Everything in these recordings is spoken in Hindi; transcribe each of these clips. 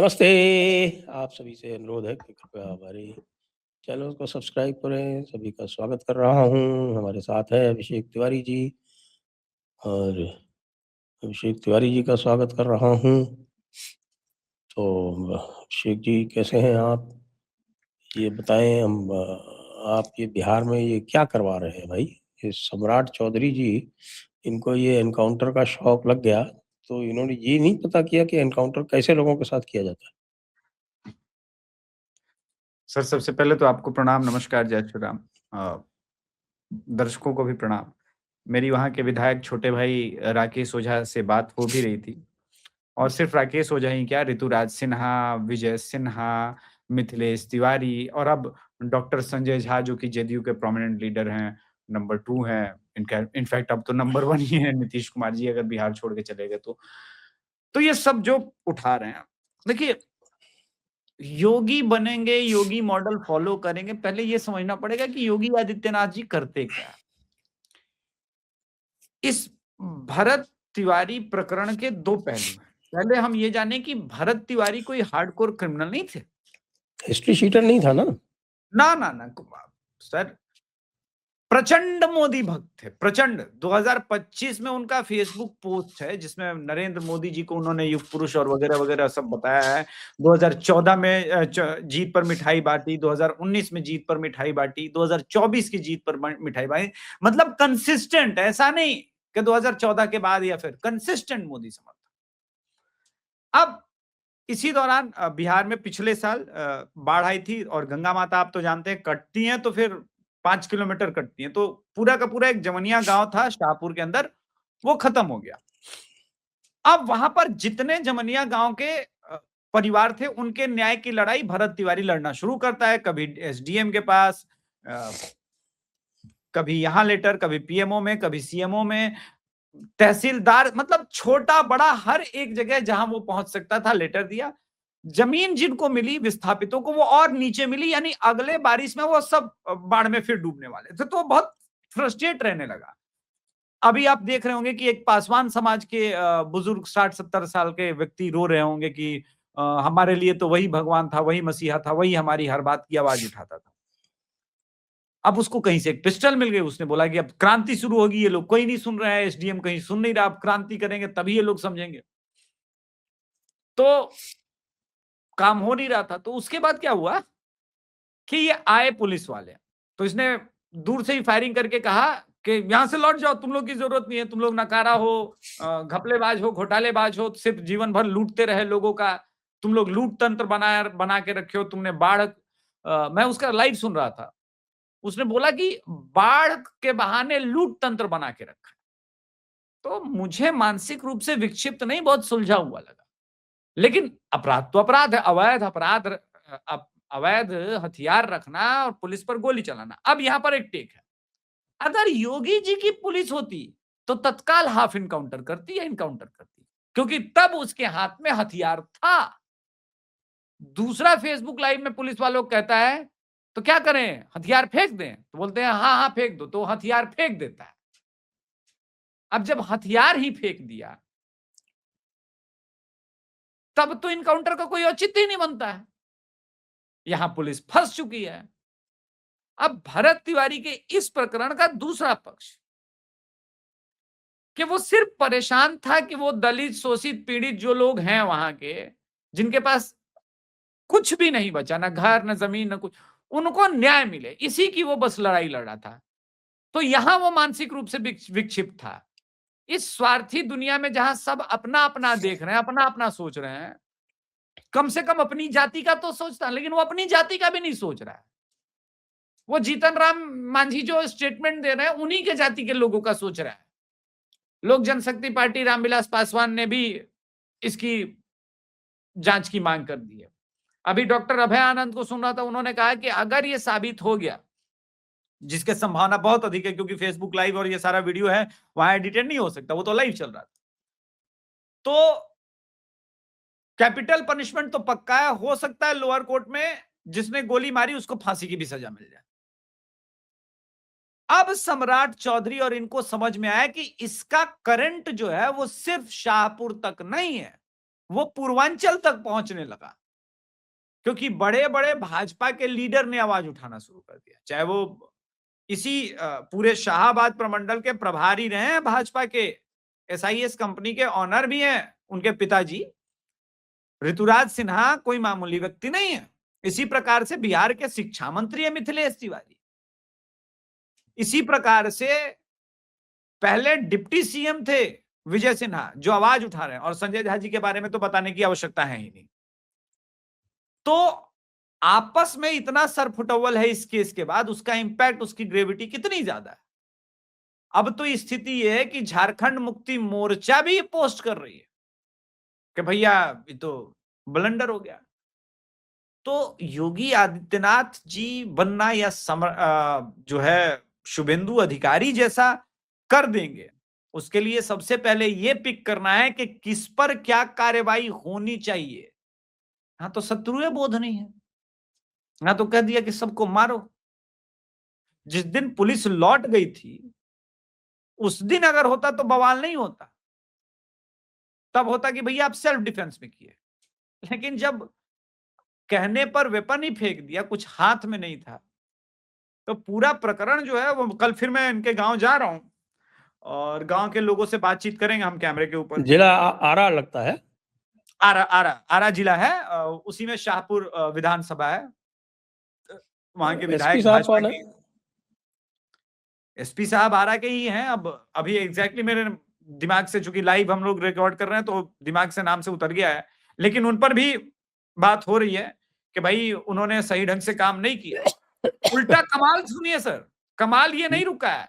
नमस्ते। आप सभी से अनुरोध है कि कृपया हमारे चैनल को सब्सक्राइब करें। सभी का स्वागत कर रहा हूँ। हमारे साथ है अभिषेक तिवारी जी और अभिषेक तिवारी जी का स्वागत कर रहा हूँ। तो अभिषेक जी कैसे हैं आप? ये बताएँ आप ये बिहार में ये क्या करवा रहे हैं भाई? ये सम्राट चौधरी जी, इनको ये एनकाउंटर का शौक लग गया, तो इन्होंने ये नहीं पता किया कि एनकाउंटर कैसे लोगों के साथ किया जाता है? सर, सबसे पहले तो आपको प्रणाम, नमस्कार, जय श्री राम। दर्शकों को भी प्रणाम। मेरी वहाँ के विधायक छोटे भाई राकेश ओझा से बात हो भी रही थी और सिर्फ राकेश ओझा ही क्या, ऋतुराज सिन्हा, विजय सिन्हा, मिथिलेश तिवारी और अब डॉक्टर संजय झा जो कि जेडीयू के प्रोमिनेंट लीडर हैं, नंबर 2 हैं, इनफैक्ट अब तो नंबर 1 ही है नीतीश कुमार जी अगर बिहार छोड़ के चले गए तो। तो ये सब जो उठा रहे हैं। देखिए, योगी बनेंगे, योगी मॉडल फॉलो करेंगे, पहले ये समझना पड़ेगा कि योगी आदित्यनाथ जी करते क्या हैं। इस भरत तिवारी प्रकरण के 2 पहलू हैं। पहले हम ये जाने कि भरत तिवारी कोई हार्डकोर क्रिमिनल नहीं थे। हिस्ट्री शीटर नहीं था ना? ना, ना, ना, सर प्रचंड मोदी भक्त थे, प्रचंड। 2025 में उनका फेसबुक पोस्ट है जिसमें नरेंद्र मोदी जी को उन्होंने युग पुरुष और वगैरह-वगैरह सब बताया है। 2014 में जीत पर मिठाई बाँटी, 2019 में जीत पर मिठाई बाँटी, 2024 की जीत पर मिठाई बाँटी। मतलब कंसिस्टेंट, ऐसा नहीं कि 2014 के बाद या फिर कंसिस्टेंट मोदी समर्थक। अब इसी दौरान बिहार में पिछले साल बाढ़ आई थी और गंगा माता आप तो जानते हैं कटती हैं तो फिर 5 किलोमीटर कटती हैं। तो पूरा का पूरा एक जमनिया गाँव था शाहपुर के अंदर, वो खत्म हो गया। अब वहाँ पर जितने जमनिया गाँव के परिवार थे, उनके न्याय की लड़ाई भरत तिवारी लड़ना शुरू करता है, कभी एसडीएम के पास, अ, कभी यहाँ लेटर, कभी पीएमओ में, कभी सीएमओ में, तहसीलदार, मतलब छोटा-बड़ा हर एक जगह जहाँ वो पहुँच सकता था लेटर दिया। जमीन जिनको मिली विस्थापितों को वो और नीचे मिली, यानी अगले बारिश में वो सब बाढ़ में फिर डूबने वाले थे, तो बहुत फ्रस्ट्रेट रहने लगा। अभी आप देख रहे होंगे कि एक पासवान समाज के बुजुर्ग 60-70 साल के व्यक्ति रो रहे होंगे कि हमारे लिए तो वही भगवान था, वही मसीहा था, वही हमारी हर बात की आवाज उठाता था। अब उसको कहीं से एक पिस्टल मिल गई, उसने बोला कि अब क्रांति शुरू होगी, ये लोग कोई नहीं सुन रहा है, एसडीएम कहीं सुन नहीं रहा, अब क्रांति करेंगे तभी ये लोग समझेंगे। तो काम हो नहीं रहा था, तो उसके बाद क्या हुआ कि ये आए पुलिस वाले, तो इसने दूर से ही फायरिंग करके कहा कि यहां से लौट जाओ, तुम लोग की जरूरत नहीं है, तुम लोग नकारा हो, घपलेबाज हो, घोटालेबाज हो, सिर्फ जीवन भर लूटते रहे लोगों का, तुम लोग लूट तंत्र बना के रखे हो, तुमने बाढ़, मैं उसका लाइव सुन रहा था, उसने बोला कि बाढ़ के बहाने लूट तंत्र बना के रखा है। तो मुझे मानसिक रूप से विक्षिप्त नहीं, बहुत सुलझा हुआ लगा। लेकिन अपराध तो अपराध है, अवैध अपराध, अवैध हथियार रखना और पुलिस पर गोली चलाना। अब यहां पर एक टेक है, अगर योगी जी की पुलिस होती तो तत्काल हाफ इनकाउंटर करती या इनकाउंटर करती, क्योंकि तब उसके हाथ में हथियार था। दूसरा फेसबुक लाइव में पुलिस वालों को कहता है तो क्या करें, हथियार फेंक दें, तो बोलते हैं हाँ हाँ फेंक दो, तो हथियार फेंक देता है। अब जब हथियार ही फेंक दिया तब तो इनकाउंटर का कोई औचित्य ही नहीं बनता है। यहां पुलिस फंस चुकी है। अब भरत तिवारी के इस प्रकरण का दूसरा पक्ष कि वो सिर्फ परेशान था कि वो दलित, शोषित, पीड़ित जो लोग हैं वहां के, जिनके पास कुछ भी नहीं बचा, ना घर, ना जमीन, ना कुछ, उनको न्याय मिले, इसी की वो बस लड़ाई लड़ रहा था। तो यहां वो मानसिक रूप से विक्षिप्त था। इस स्वार्थी दुनिया में जहां सब अपना अपना देख रहे हैं, अपना अपना सोच रहे हैं, कम से कम अपनी जाति का तो सोचता है, लेकिन वो अपनी जाति का भी नहीं सोच रहा है। वो जीतन राम मांझी जो स्टेटमेंट दे रहे हैं, उन्हीं के जाति के लोगों का सोच रहा है। लोक जनशक्ति पार्टी रामविलास पासवान ने भी इसकी जांच की मांग कर दी है। अभी डॉक्टर अभय आनंद को सुन रहा था, उन्होंने कहा कि अगर ये साबित हो गया, जिसके संभावना बहुत अधिक है क्योंकि फेसबुक लाइव और ये सारा वीडियो है, वहां एडिटेड नहीं हो सकता, वो तो लाइव चल रहा था, तो कैपिटल पनिशमेंट तो पक्का है, हो सकता है लोअर कोर्ट में जिसने गोली मारी उसको फांसी की भी सजा मिल जाए। अब सम्राट चौधरी और इनको समझ में आया कि इसका करंट जो है वो सिर्फ शाहपुर तक नहीं है, वो पूर्वांचल तक पहुंचने लगा, क्योंकि बड़े बड़े भाजपा के लीडर ने आवाज उठाना शुरू कर दिया। चाहे वो इसी पूरे शाहाबाद प्रमंडल के प्रभारी रहे हैं भाजपा के, एसआईएस कंपनी के ऑनर भी हैं उनके पिताजी। ऋतुराज सिन्हा कोई मामूली व्यक्ति नहीं है। इसी प्रकार से बिहार के शिक्षा मंत्री है मिथिलेश तिवारी। इसी प्रकार से पहले डिप्टी सीएम थे विजय सिन्हा, जो आवाज उठा रहे हैं, और संजय झा जी के बारे में तो बताने की आवश्यकता है ही नहीं। तो आपस में इतना सरफुटअव्वल है इस केस के बाद, उसका इंपैक्ट, उसकी ग्रेविटी कितनी ज्यादा है। अब तो स्थिति ये है कि झारखंड मुक्ति मोर्चा भी पोस्ट कर रही है कि भैया ये तो ब्लंडर हो गया। तो योगी आदित्यनाथ जी बनना या जो है शुभेंदु अधिकारी जैसा कर देंगे, उसके लिए सबसे पहले ये पिक करना है कि किस पर क्या कार्रवाई होनी चाहिए। हाँ, तो शत्रुए बोध नहीं है, हाँ तो कह दिया कि सबको मारो। जिस दिन पुलिस लौट गई थी उस दिन अगर होता तो बवाल नहीं होता, तब होता कि भैया आप सेल्फ डिफेंस में किए। लेकिन जब कहने पर वेपन ही फेंक दिया, कुछ हाथ में नहीं था, तो पूरा प्रकरण जो है वो, कल फिर मैं इनके गांव जा रहा हूं और गांव के लोगों से बातचीत करेंगे हम कैमरे के ऊपर। जिला आरा लगता है, आरा आरा आरा जिला है, उसी में शाहपुर विधानसभा है। वहां के एसपी विधायक साहब भाजपा कौन है? की, एसपी साहब आरा के ही हैं। अब अभी एग्जैक्टली मेरे दिमाग से, चूंकि लाइव हम लोग रिकॉर्ड कर रहे हैं तो दिमाग से नाम से उतर गया है, लेकिन उन पर भी बात हो रही है कि भाई उन्होंने सही ढंग से काम नहीं किया। उल्टा कमाल सुनिए सर, कमाल ये नहीं रुका है।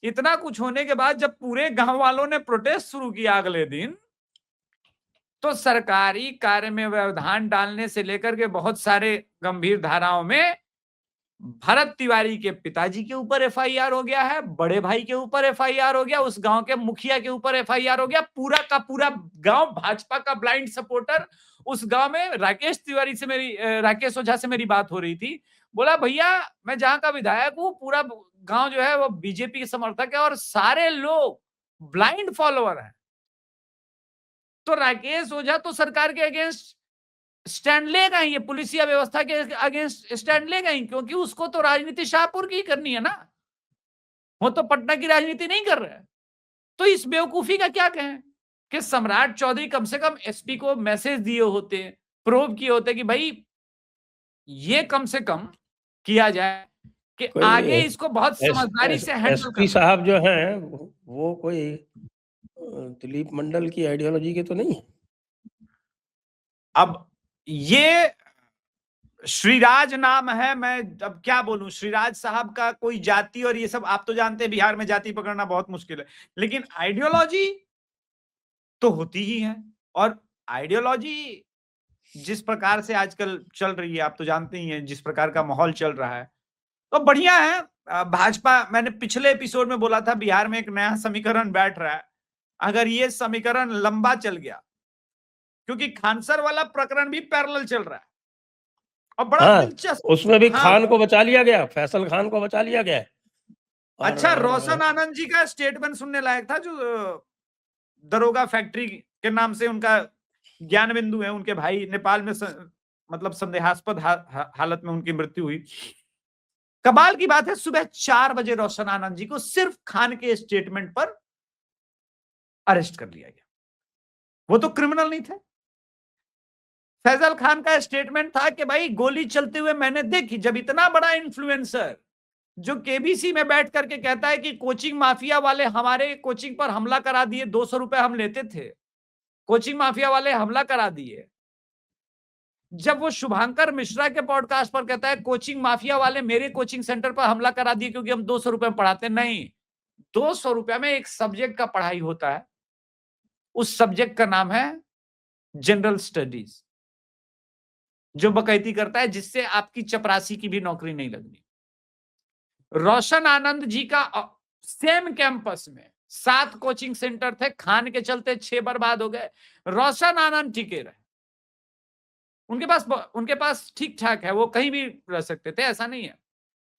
इतना कुछ होने के बाद जब पूरे गांव वालों ने प्रोटेस्ट शुरू किया अगले दिन, तो सरकारी कार्य में व्यवधान डालने से लेकर के बहुत सारे गंभीर धाराओं में भरत तिवारी के पिताजी के ऊपर एफआईआर हो गया है, बड़े भाई के ऊपर एफआईआर हो गया, उस गांव के मुखिया के ऊपर एफआईआर हो गया। पूरा का पूरा गांव भाजपा का ब्लाइंड सपोर्टर। उस गांव में राकेश ओझा से मेरी बात हो रही थी, बोला भैया मैं जहां का विधायक हूं, पूरा गांव जो है वो बीजेपी के समर्थक है और सारे लोग ब्लाइंड फॉलोअर हैं। तो राकेश ओझा तो सरकार के अगेंस्ट स्टैंड लेगा ही, ये पुलिसिया व्यवस्था के अगेंस्ट स्टैंड लेगा ही, क्योंकि उसको तो राजनीति शाहपुर की करनी है ना, वो तो पटना की राजनीति नहीं कर रहा है। तो इस बेवकूफी का क्या कहें कि सम्राट चौधरी कम से कम एसपी को मैसेज दिए होते, प्रोब किए होते कि भाई ये कम से कम किया जाए कि कोई आगे इसको बहुत समझदारी से हैंडल एसपी करना। साहब जो हैं वो कोई दिलीप मंडल की आइडियोलॉजी के तो नहीं है? अब ये श्रीराज नाम है, मैं अब क्या बोलूं, श्रीराज साहब का कोई जाति और ये सब आप तो जानते हैं बिहार में जाति पकड़ना बहुत मुश्किल है, लेकिन आइडियोलॉजी तो होती ही है। और आइडियोलॉजी जिस प्रकार से आजकल चल रही है, आप तो जानते ही हैं जिस प्रकार का माहौल चल रहा है, तो बढ़िया है। भाजपा, मैंने पिछले एपिसोड में बोला था बिहार में एक नया समीकरण बैठ रहा है। अगर ये समीकरण लंबा चल गया, क्योंकि खानसर वाला प्रकरण भी पैरेलल चल रहा है और बड़ा हाँ, दिलचस्प। उसमें भी हाँ, खान को बचा लिया गया, फैसल खान को बचा लिया गया। अच्छा, रोशन आनंद जी का स्टेटमेंट सुनने लायक था, जो दरोगा फैक्ट्री के नाम से उनका ज्ञान बिंदु है, उनके भाई नेपाल में मतलब संदेहास्पद हालत में उनकी मृत्यु हुई। कमाल की बात है, सुबह 4 बजे रोशन आनंद जी को सिर्फ खान के स्टेटमेंट पर अरेस्ट कर लिया गया। वो तो क्रिमिनल नहीं थे। फैजल खान का स्टेटमेंट था कि भाई गोली चलते हुए मैंने देखी। जब इतना बड़ा इन्फ्लुएंसर जो केबीसी में बैठ करके कहता है कि कोचिंग माफिया वाले हमारे कोचिंग पर हमला करा दिए, 200 रुपए हम लेते थे, कोचिंग माफिया वाले हमला करा दिए। जब वो शुभांकर मिश्रा के पॉडकास्ट पर कहता है कोचिंग माफिया वाले मेरे कोचिंग सेंटर पर हमला करा दिए क्योंकि हम 200 रुपए में पढ़ाते, नहीं, 200 रुपए में एक सब्जेक्ट का पढ़ाई होता है। उस सब्जेक्ट का नाम है जनरल स्टडीज, जो बकैती करता है, जिससे आपकी चपरासी की भी नौकरी नहीं लगनी। रोशन आनंद जी का सेम कैंपस में 7 कोचिंग सेंटर थे, खान के चलते 6 बर्बाद हो गए। रोशन आनंद टिके रहे, उनके पास ठीक ठाक है, वो कहीं भी रह सकते थे, ऐसा नहीं है।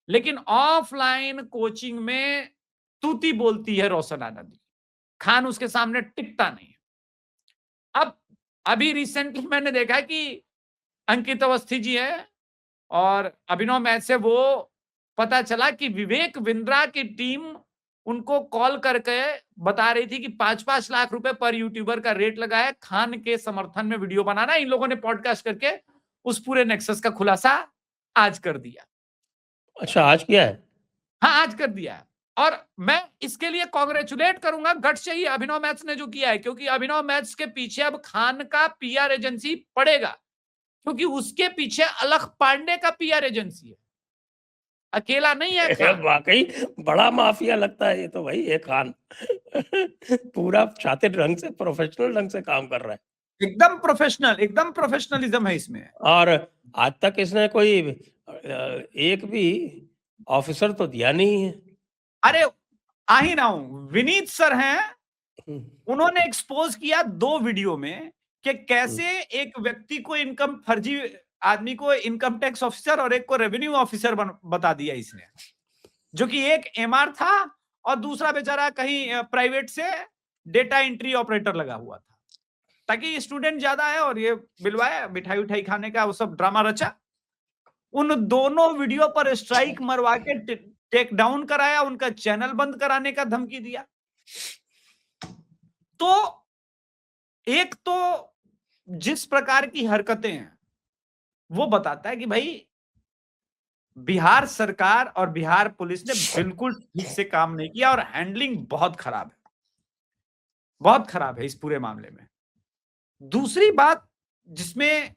लेकिन ऑफलाइन कोचिंग में तूती बोलती है रोशन आनंद, खान उसके सामने टिकता नहीं है। अब अभी रिसेंटली मैंने देखा कि अंकित अवस्थी जी हैं और अभिनव मैच से वो पता चला कि विवेक बिंद्रा की टीम उनको कॉल करके बता रही थी कि 5-5 लाख रुपए पर यूट्यूबर का रेट लगा है खान के समर्थन में वीडियो बनाना। इन लोगों ने पॉडकास्ट करके उस पूरे नेक्सस का खुलासा आज कर दिया। अच्छा, आज किया है? हाँ, आज कर दिया है। और मैं इसके लिए कांग्रेचुलेट करूंगा, गट चाहिए अभिनव मैथ्स ने जो किया है, क्योंकि अभिनव मैथ्स के पीछे अब खान का पीआर एजेंसी पड़ेगा, क्योंकि उसके पीछे अलख पांडे का पीआर एजेंसी है, अकेला नहीं है खान। वाकई बड़ा माफिया लगता है ये तो भाई, ये खान पूरा शातिर ढंग से, प्रोफेशनल ढंग से काम कर रहा है। एकदम प्रोफेशनल, एकदम प्रोफेशनलिज्म है इसमें। और आज तक इसने कोई एक भी ऑफिसर तो दिया नहीं है। अरे आ ही रहा हूं, विनीत सर हैं, उन्होंने एक्सपोज किया 2 वीडियो में कि कैसे एक व्यक्ति को इनकम फर्जी आदमी को इनकम टैक्स ऑफिसर और एक को रेवेन्यू ऑफिसर बता दिया इसने, जो कि एक एमआर था और दूसरा बेचारा कहीं प्राइवेट से डेटा एंट्री ऑपरेटर लगा हुआ था, ताकि स्टूडेंट ज्यादा है और ये बिलवाया मिठाई उठाई खाने का वो सब ड्रामा रचा। उन दोनों वीडियो पर स्ट्राइक मरवा के टेक डाउन कराया, उनका चैनल बंद कराने का धमकी दिया। तो एक तो जिस प्रकार की हरकतें हैं वो बताता है कि भाई बिहार सरकार और बिहार पुलिस ने बिल्कुल ठीक से काम नहीं किया और हैंडलिंग बहुत खराब है, बहुत खराब है इस पूरे मामले में। दूसरी बात जिसमें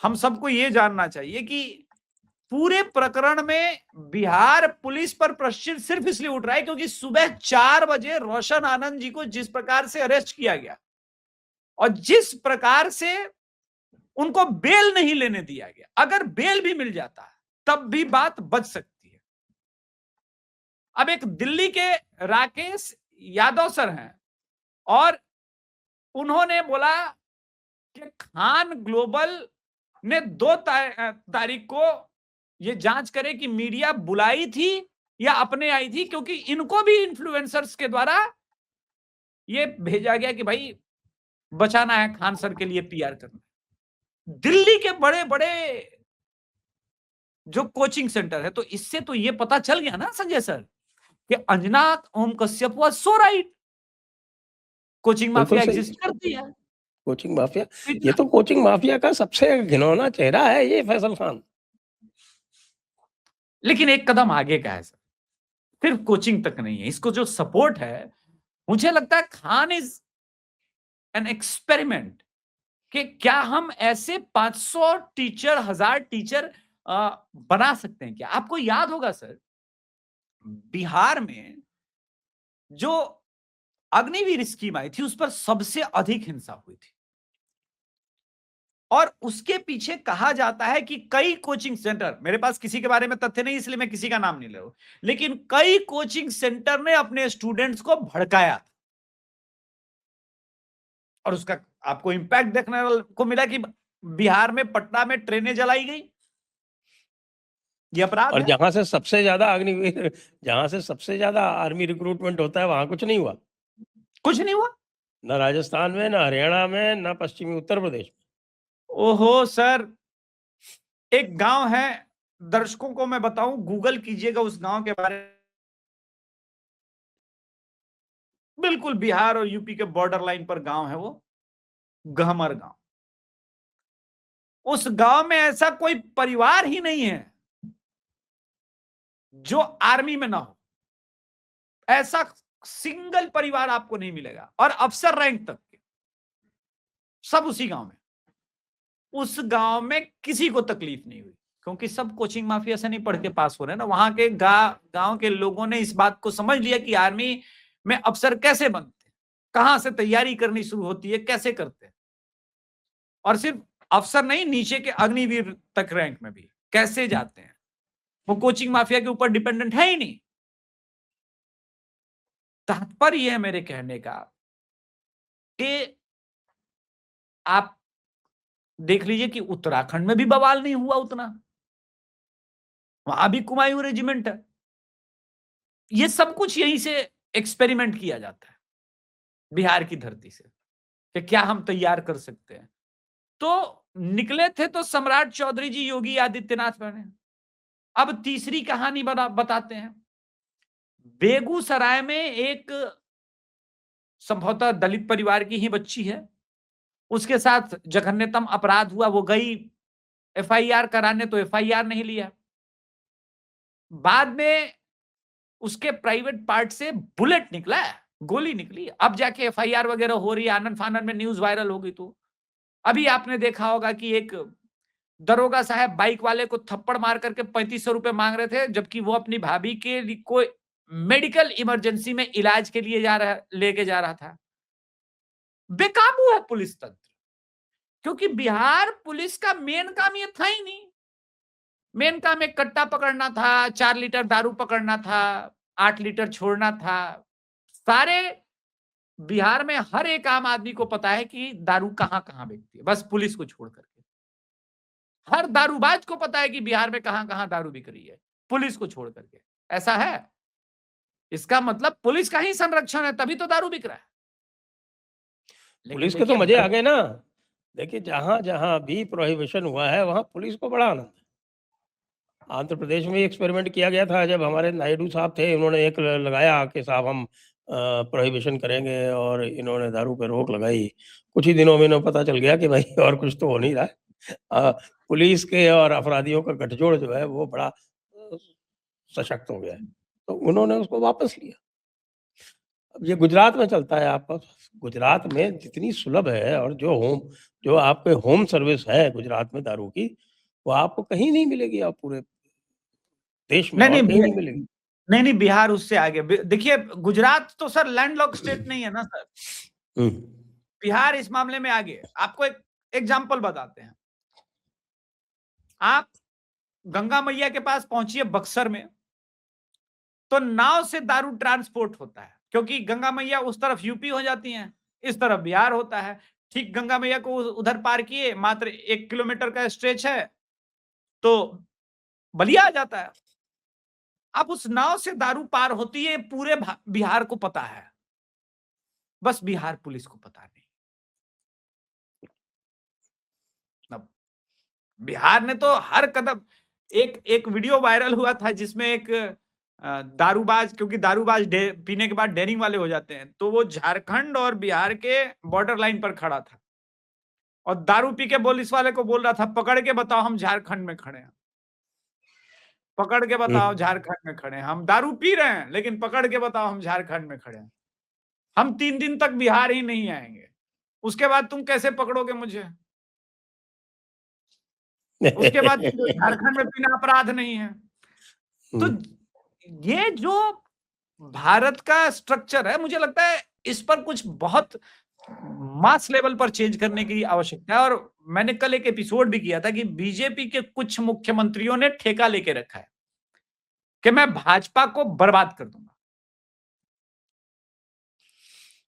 हम सबको ये जानना चाहिए कि पूरे प्रकरण में बिहार पुलिस पर प्रश्न सिर्फ इसलिए उठ रहा है क्योंकि सुबह 4 बजे रोशन आनंद जी को जिस प्रकार से अरेस्ट किया गया और जिस प्रकार से उनको बेल नहीं लेने दिया गया, अगर बेल भी मिल जाता है तब भी बात बच सकती है। अब एक दिल्ली के राकेश यादव सर हैं और उन्होंने बोला कि खान ग्लोबल ने 2 तारीख को ये जांच करे कि मीडिया बुलाई थी या अपने आई थी, क्योंकि इनको भी इन्फ्लुएंसर्स के द्वारा ये भेजा गया कि भाई बचाना है खान सर के लिए, पीआर करना। दिल्ली के बड़े बड़े जो कोचिंग सेंटर है, तो इससे तो ये पता चल गया ना संजय सर कि Anjana Om Kashyap was so right, coaching mafia exist करती है। कोचिंग माफिया, ये तो कोचिंग माफिया का सबसे घिनौना चेहरा है ये फैसल खान। लेकिन एक कदम आगे का है सर, सिर्फ कोचिंग तक नहीं है, इसको जो सपोर्ट है, मुझे लगता है खान इज एन एक्सपेरिमेंट कि क्या हम ऐसे 500 टीचर, 1000 टीचर बना सकते हैं क्या? आपको याद होगा सर, बिहार में जो अग्निवीर स्कीम आई थी उस पर सबसे अधिक हिंसा हुई थी और उसके पीछे कहा जाता है कि कई कोचिंग सेंटर, मेरे पास किसी के बारे में तथ्य नहीं इसलिए मैं किसी का नाम नहीं ले रहा हूं, लेकिन कई कोचिंग सेंटर ने अपने स्टूडेंट्स को भड़काया था और उसका आपको इंपैक्ट देखने को मिला कि बिहार में पटना में ट्रेनें जलाई गई। ये अपराध और है। जहां से सबसे ज्यादा अग्निवीर, जहां से सबसे ज्यादा आर्मी रिक्रूटमेंट होता है वहां कुछ नहीं हुआ, कुछ नहीं हुआ, न राजस्थान में, न हरियाणा में, न पश्चिमी उत्तर प्रदेश में। ओहो सर, एक गांव है, दर्शकों को मैं बताऊं, गूगल कीजिएगा उस गांव के बारे में, बिल्कुल बिहार और यूपी के बॉर्डर लाइन पर गांव है वो, गहमर गांव। उस गांव में ऐसा कोई परिवार ही नहीं है जो आर्मी में ना हो, ऐसा सिंगल परिवार आपको नहीं मिलेगा, और अफसर रैंक तक के सब उसी गांव में। उस गांव में किसी को तकलीफ नहीं हुई क्योंकि सब कोचिंग माफिया से नहीं पढ़ के पास हो रहे ना, वहां के गांव के लोगों ने इस बात को समझ लिया कि आर्मी में अफसर कैसे बनते हैं, कहां से तैयारी करनी शुरू होती है, कैसे करते हैं, और सिर्फ अफसर नहीं, नीचे के अग्निवीर तक रैंक में भी कैसे जाते हैं, वो कोचिंग माफिया के ऊपर डिपेंडेंट है ही नहीं। तात्पर्य है मेरे कहने का कि आप देख लीजिए कि उत्तराखंड में भी बवाल नहीं हुआ उतना, वहां भी कुमायूं रेजिमेंट है। ये सब कुछ यहीं से एक्सपेरिमेंट किया जाता है बिहार की धरती से। कि क्या हम तैयार कर सकते हैं। तो निकले थे तो सम्राट चौधरी जी योगी आदित्यनाथ बने। अब तीसरी कहानी बताते हैं। बेगूसराय में एक संभवतः दलित परिवार की ही बच्ची है, उसके साथ जघन्यतम अपराध हुआ, वो गई एफआईआर कराने तो एफआईआर नहीं लिया। बाद में उसके प्राइवेट पार्ट से बुलेट निकला, गोली निकली, अब जाके एफआईआर वगैरह हो रही है, आनंद फानंद में न्यूज वायरल हो गई। तो अभी आपने देखा होगा कि एक दरोगा साहब बाइक वाले को थप्पड़ मार करके 3500 रुपए मांग रहे थे, जबकि वो अपनी भाभी के कोई मेडिकल इमरजेंसी में इलाज के लिए लेके जा रहा था। बेकाबू है पुलिस तंत्र, क्योंकि बिहार पुलिस का मेन काम ये था ही नहीं। मेन काम एक कट्टा पकड़ना था, 4 लीटर दारू पकड़ना था, 8 लीटर छोड़ना था। सारे बिहार में हर एक आम आदमी को पता है कि दारू कहां कहां बिकती है, बस पुलिस को छोड़ करके। हर दारूबाज को पता है कि बिहार में कहां कहां दारू बिक रही है, पुलिस को छोड़ करके। ऐसा है, इसका मतलब पुलिस का ही संरक्षण है, तभी तो दारू बिक रहा है। पुलिस के तो मजे आ गए ना। देखिए, जहां जहां भी प्रोहिबिशन हुआ है वहां पुलिस को बड़ा आनंद है। आंध्र प्रदेश में एक्सपेरिमेंट किया गया था, जब हमारे नायडू साहब थे, उन्होंने एक लगाया कि साहब हम प्रोहिबिशन करेंगे, और इन्होंने दारू पे रोक लगाई। कुछ ही दिनों में इन्हें पता चल गया कि भाई और कुछ तो हो नहीं रहा है। पुलिस के और अपराधियों का गठजोड़ जो है वो बड़ा सशक्त हो गया है, तो उन्होंने उसको वापस लिया। अब ये गुजरात में चलता है आपका। गुजरात में जितनी सुलभ है, और जो आपके होम सर्विस है गुजरात में दारू की, वो आपको कहीं नहीं मिलेगी, आप पूरे देश में और कहीं नहीं मिलेगी। नहीं, बिहार उससे आगे। देखिए, गुजरात तो सर लैंडलॉक स्टेट नहीं है ना सर। बिहार इस मामले में आगे है। आपको एक एग्जांपल बताते हैं। आप गंगा मैया के पास पहुंचिए बक्सर में, तो नाव से दारू ट्रांसपोर्ट होता है, क्योंकि गंगा मैया उस तरफ यूपी हो जाती हैं, इस तरफ बिहार होता है। ठीक गंगा मैया को उधर पार किए, मात्र 1 किलोमीटर का स्ट्रेच है, तो बलिया आ जाता है। अब उस नाव से दारू पार होती है, पूरे बिहार को पता है, बस बिहार पुलिस को पता नहीं। अब बिहार ने तो हर कदम, एक वीडियो वायरल हुआ था जिसमें एक दारूबाज, क्योंकि दारूबाज पीने के बाद डेयरिंग वाले हो जाते हैं, तो वो झारखंड और बिहार के बॉर्डर लाइन पर खड़ा था और दारू पी के पुलिस वाले को बोल रहा था, पकड़ के बताओ हम झारखंड में खड़े हैं, पकड़ के बताओ झारखंड में खड़े हैं, हम दारू पी रहे हैं लेकिन पकड़ के बताओ हम झारखंड में खड़े हैं, हम 3 दिन तक बिहार ही नहीं आएंगे, उसके बाद तुम कैसे पकड़ोगे मुझे, उसके बाद झारखंड में पीना अपराध नहीं है। तो ये जो भारत का स्ट्रक्चर है, मुझे लगता है इस पर कुछ बहुत मास लेवल पर चेंज करने की आवश्यकता है। और मैंने कल एक एपिसोड भी किया था कि बीजेपी के कुछ मुख्यमंत्रियों ने ठेका लेके रखा है कि मैं भाजपा को बर्बाद कर दूंगा।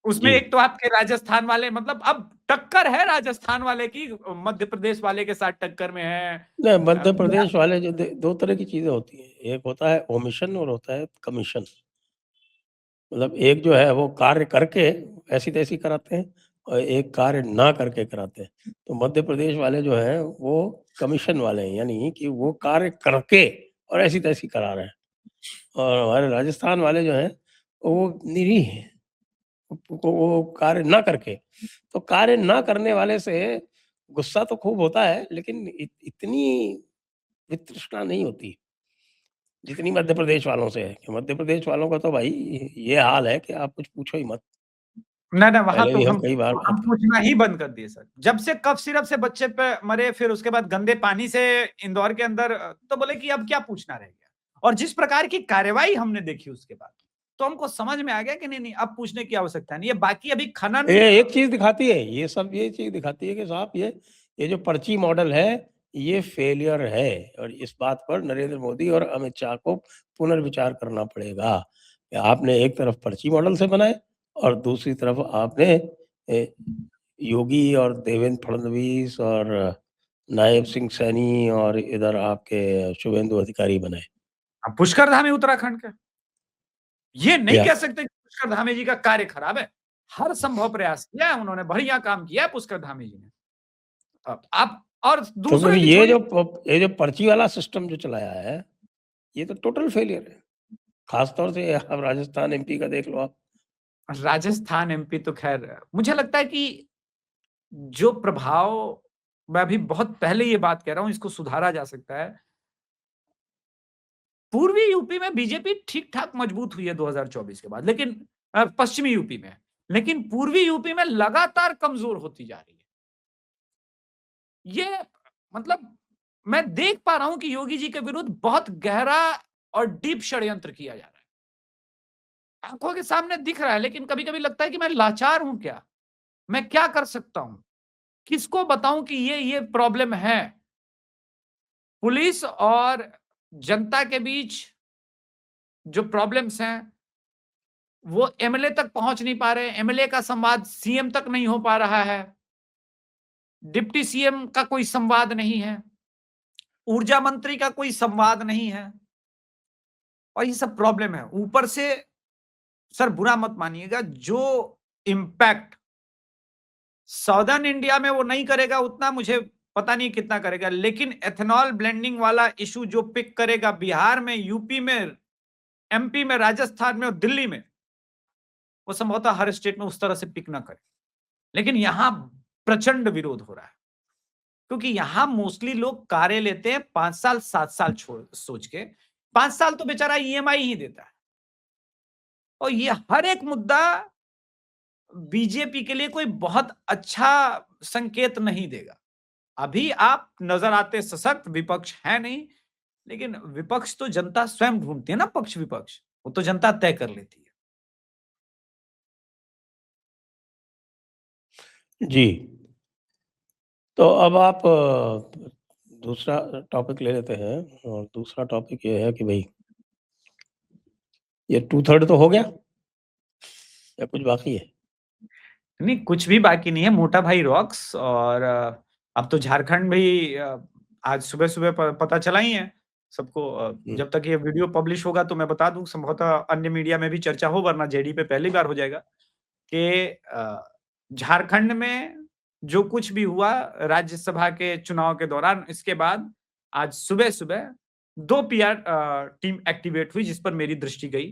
उसमें एक तो आपके राजस्थान वाले, मतलब अब टक्कर है राजस्थान वाले की, मध्य प्रदेश वाले के साथ टक्कर में है। नहीं, मध्य प्रदेश वाले जो दो तरह की चीजें होती हैं, एक होता है ओमिशन और होता है कमीशन। मतलब एक जो है वो कार्य करके ऐसी तैसी कराते हैं, और एक कार्य ना करके कराते हैं। तो मध्य प्रदेश वाले जो हैं वो कमीशन वाले हैं, यानी कि वो कार्य करके और ऐसी तैसी करा रहे हैं। और हमारे राजस्थान वाले जो हैं वो निरीह हैं, वो कार्य ना करके। तो कार्य ना करने वाले से गुस्सा तो खूब होता है, लेकिन इतनी वितृष्णा नहीं होती जितनी मध्य प्रदेश वालों से है। कि मध्य प्रदेश वालों का तो भाई ये हाल है कि आप कुछ पूछो ही मत। ना वहां पहले तो भी हम कई बार हम पूछना ही बंद कर दिए सर। जब से कफ सिरप से बच्चे पे मरे, फिर उसके बाद गंदे पानी से इंदौर के अंदर, तो बोले कि अब क्या पूछना रह गया। और जिस प्रकार की कार्रवाई हमने देखी उसके बाद, तो हमको समझ में आ गया कि नहीं, अब पूछने की आवश्यकता नहीं है। बाकी अभी खनन, एक चीज दिखाती है, ये सब ये चीज दिखाती है कि साहब ये जो पर्ची मॉडल है ये फेलियर है, और इस बात पर नरेंद्र मोदी और अमित शाह को पुनर्विचार करना पड़ेगा कि आपने एक तरफ पर्ची मॉडल से बनाए और दूसरी तरफ आपने योगी और देवेंद्र फडणवीस और नायब सिंह सैनी और इधर आपके शुभेंदु अधिकारी बनाए। पुष्कर धामी उत्तराखंड के, ये नहीं या कह सकते कि पुष्कर धामी जी का कार्य खराब है। हर संभव प्रयास किया है उन्होंने, बढ़िया काम किया है पुष्कर धामी जी ने। आप और तो दूसरों फिर की ये छोड़िए, जो पर्ची वाला सिस्टम जो चलाया है, ये तो टोटल फेलियर है। खास तौर से अब राजस्थान एमपी का देख लो आप। राजस्थान एमपी तो खैर मुझे लगता है कि जो प्रभाव, मैं अभी बहुत पहले ये बात कह रहा हूं, इसको सुधारा जा सकता है। पूर्वी यूपी में बीजेपी ठीक-ठाक मजबूत हुई है 2024 के बाद, लेकिन पश्चिमी यूपी में, लेकिन पूर्वी यूपी में लगातार कमजोर होती जा रही है। ये मतलब मैं देख पा रहा हूं कि योगी जी के विरुद्ध बहुत गहरा और डीप षड्यंत्र किया जा रहा है। आंखों के सामने दिख रहा है, लेकिन कभी-कभी लगता है कि मैं लाचार हूं क्या? मैं क्या कर सकता हूं? किसको बताऊं कि ये प्रॉब्लम है? पुलिस और जनता के बीच जो प्रॉब्लम्स हैं, वो एमएलए तक पहुंच नहीं पा रहे हैं। एमएलए का संवाद सीएम तक नहीं हो पा रहा है। डिप्टी सीएम का कोई संवाद नहीं है। ऊर्जा मंत्री का कोई संवाद नहीं है। और ये सब प्रॉब्लम है। ऊपर से सर बुरा मत मानिएगा, जो इम्पैक्ट साउदर्न इंडिया में वो नहीं करेगा उतना, मुझे पता नहीं कितना करेगा, लेकिन एथेनॉल ब्लेंडिंग वाला इशू जो पिक करेगा बिहार में, यूपी में, एमपी में, राजस्थान में और दिल्ली में, वो संभवतः हर स्टेट में उस तरह से पिक ना करे। लेकिन यहां प्रचंड विरोध हो रहा है, क्योंकि यहां मोस्टली लोग कारें लेते हैं 5 साल 7 साल छोड़ सोच के। 5 साल तो बेचारा ईएमआई ही देता है। और ये हर एक मुद्दा बीजेपी के लिए कोई बहुत अच्छा संकेत नहीं देगा। अभी आप नजर आते सशक्त विपक्ष है नहीं, लेकिन विपक्ष तो जनता स्वयं ढूंढती है ना, पक्ष विपक्ष, वो तो जनता तय कर लेती है। जी। तो अब आप दूसरा टॉपिक ले लेते हैं, और दूसरा टॉपिक ये है कि भाई ये 2/3 तो हो गया या कुछ बाकी है? नहीं, कुछ भी बाकी नहीं है, मोटा भाई रॉक्स। और अब तो झारखंड भी आज सुबह-सुबह पता चला ही है सबको। जब तक ये वीडियो पब्लिश होगा तो मैं बता दूं, संभवतः अन्य मीडिया में भी चर्चा हो, वरना जेडी पे पहली बार हो जाएगा कि झारखंड में जो कुछ भी हुआ राज्यसभा के चुनाव के दौरान, इसके बाद आज सुबह-सुबह 2 पीआर टीम एक्टिवेट हुई, जिस पर मेरी दृष्टि गई।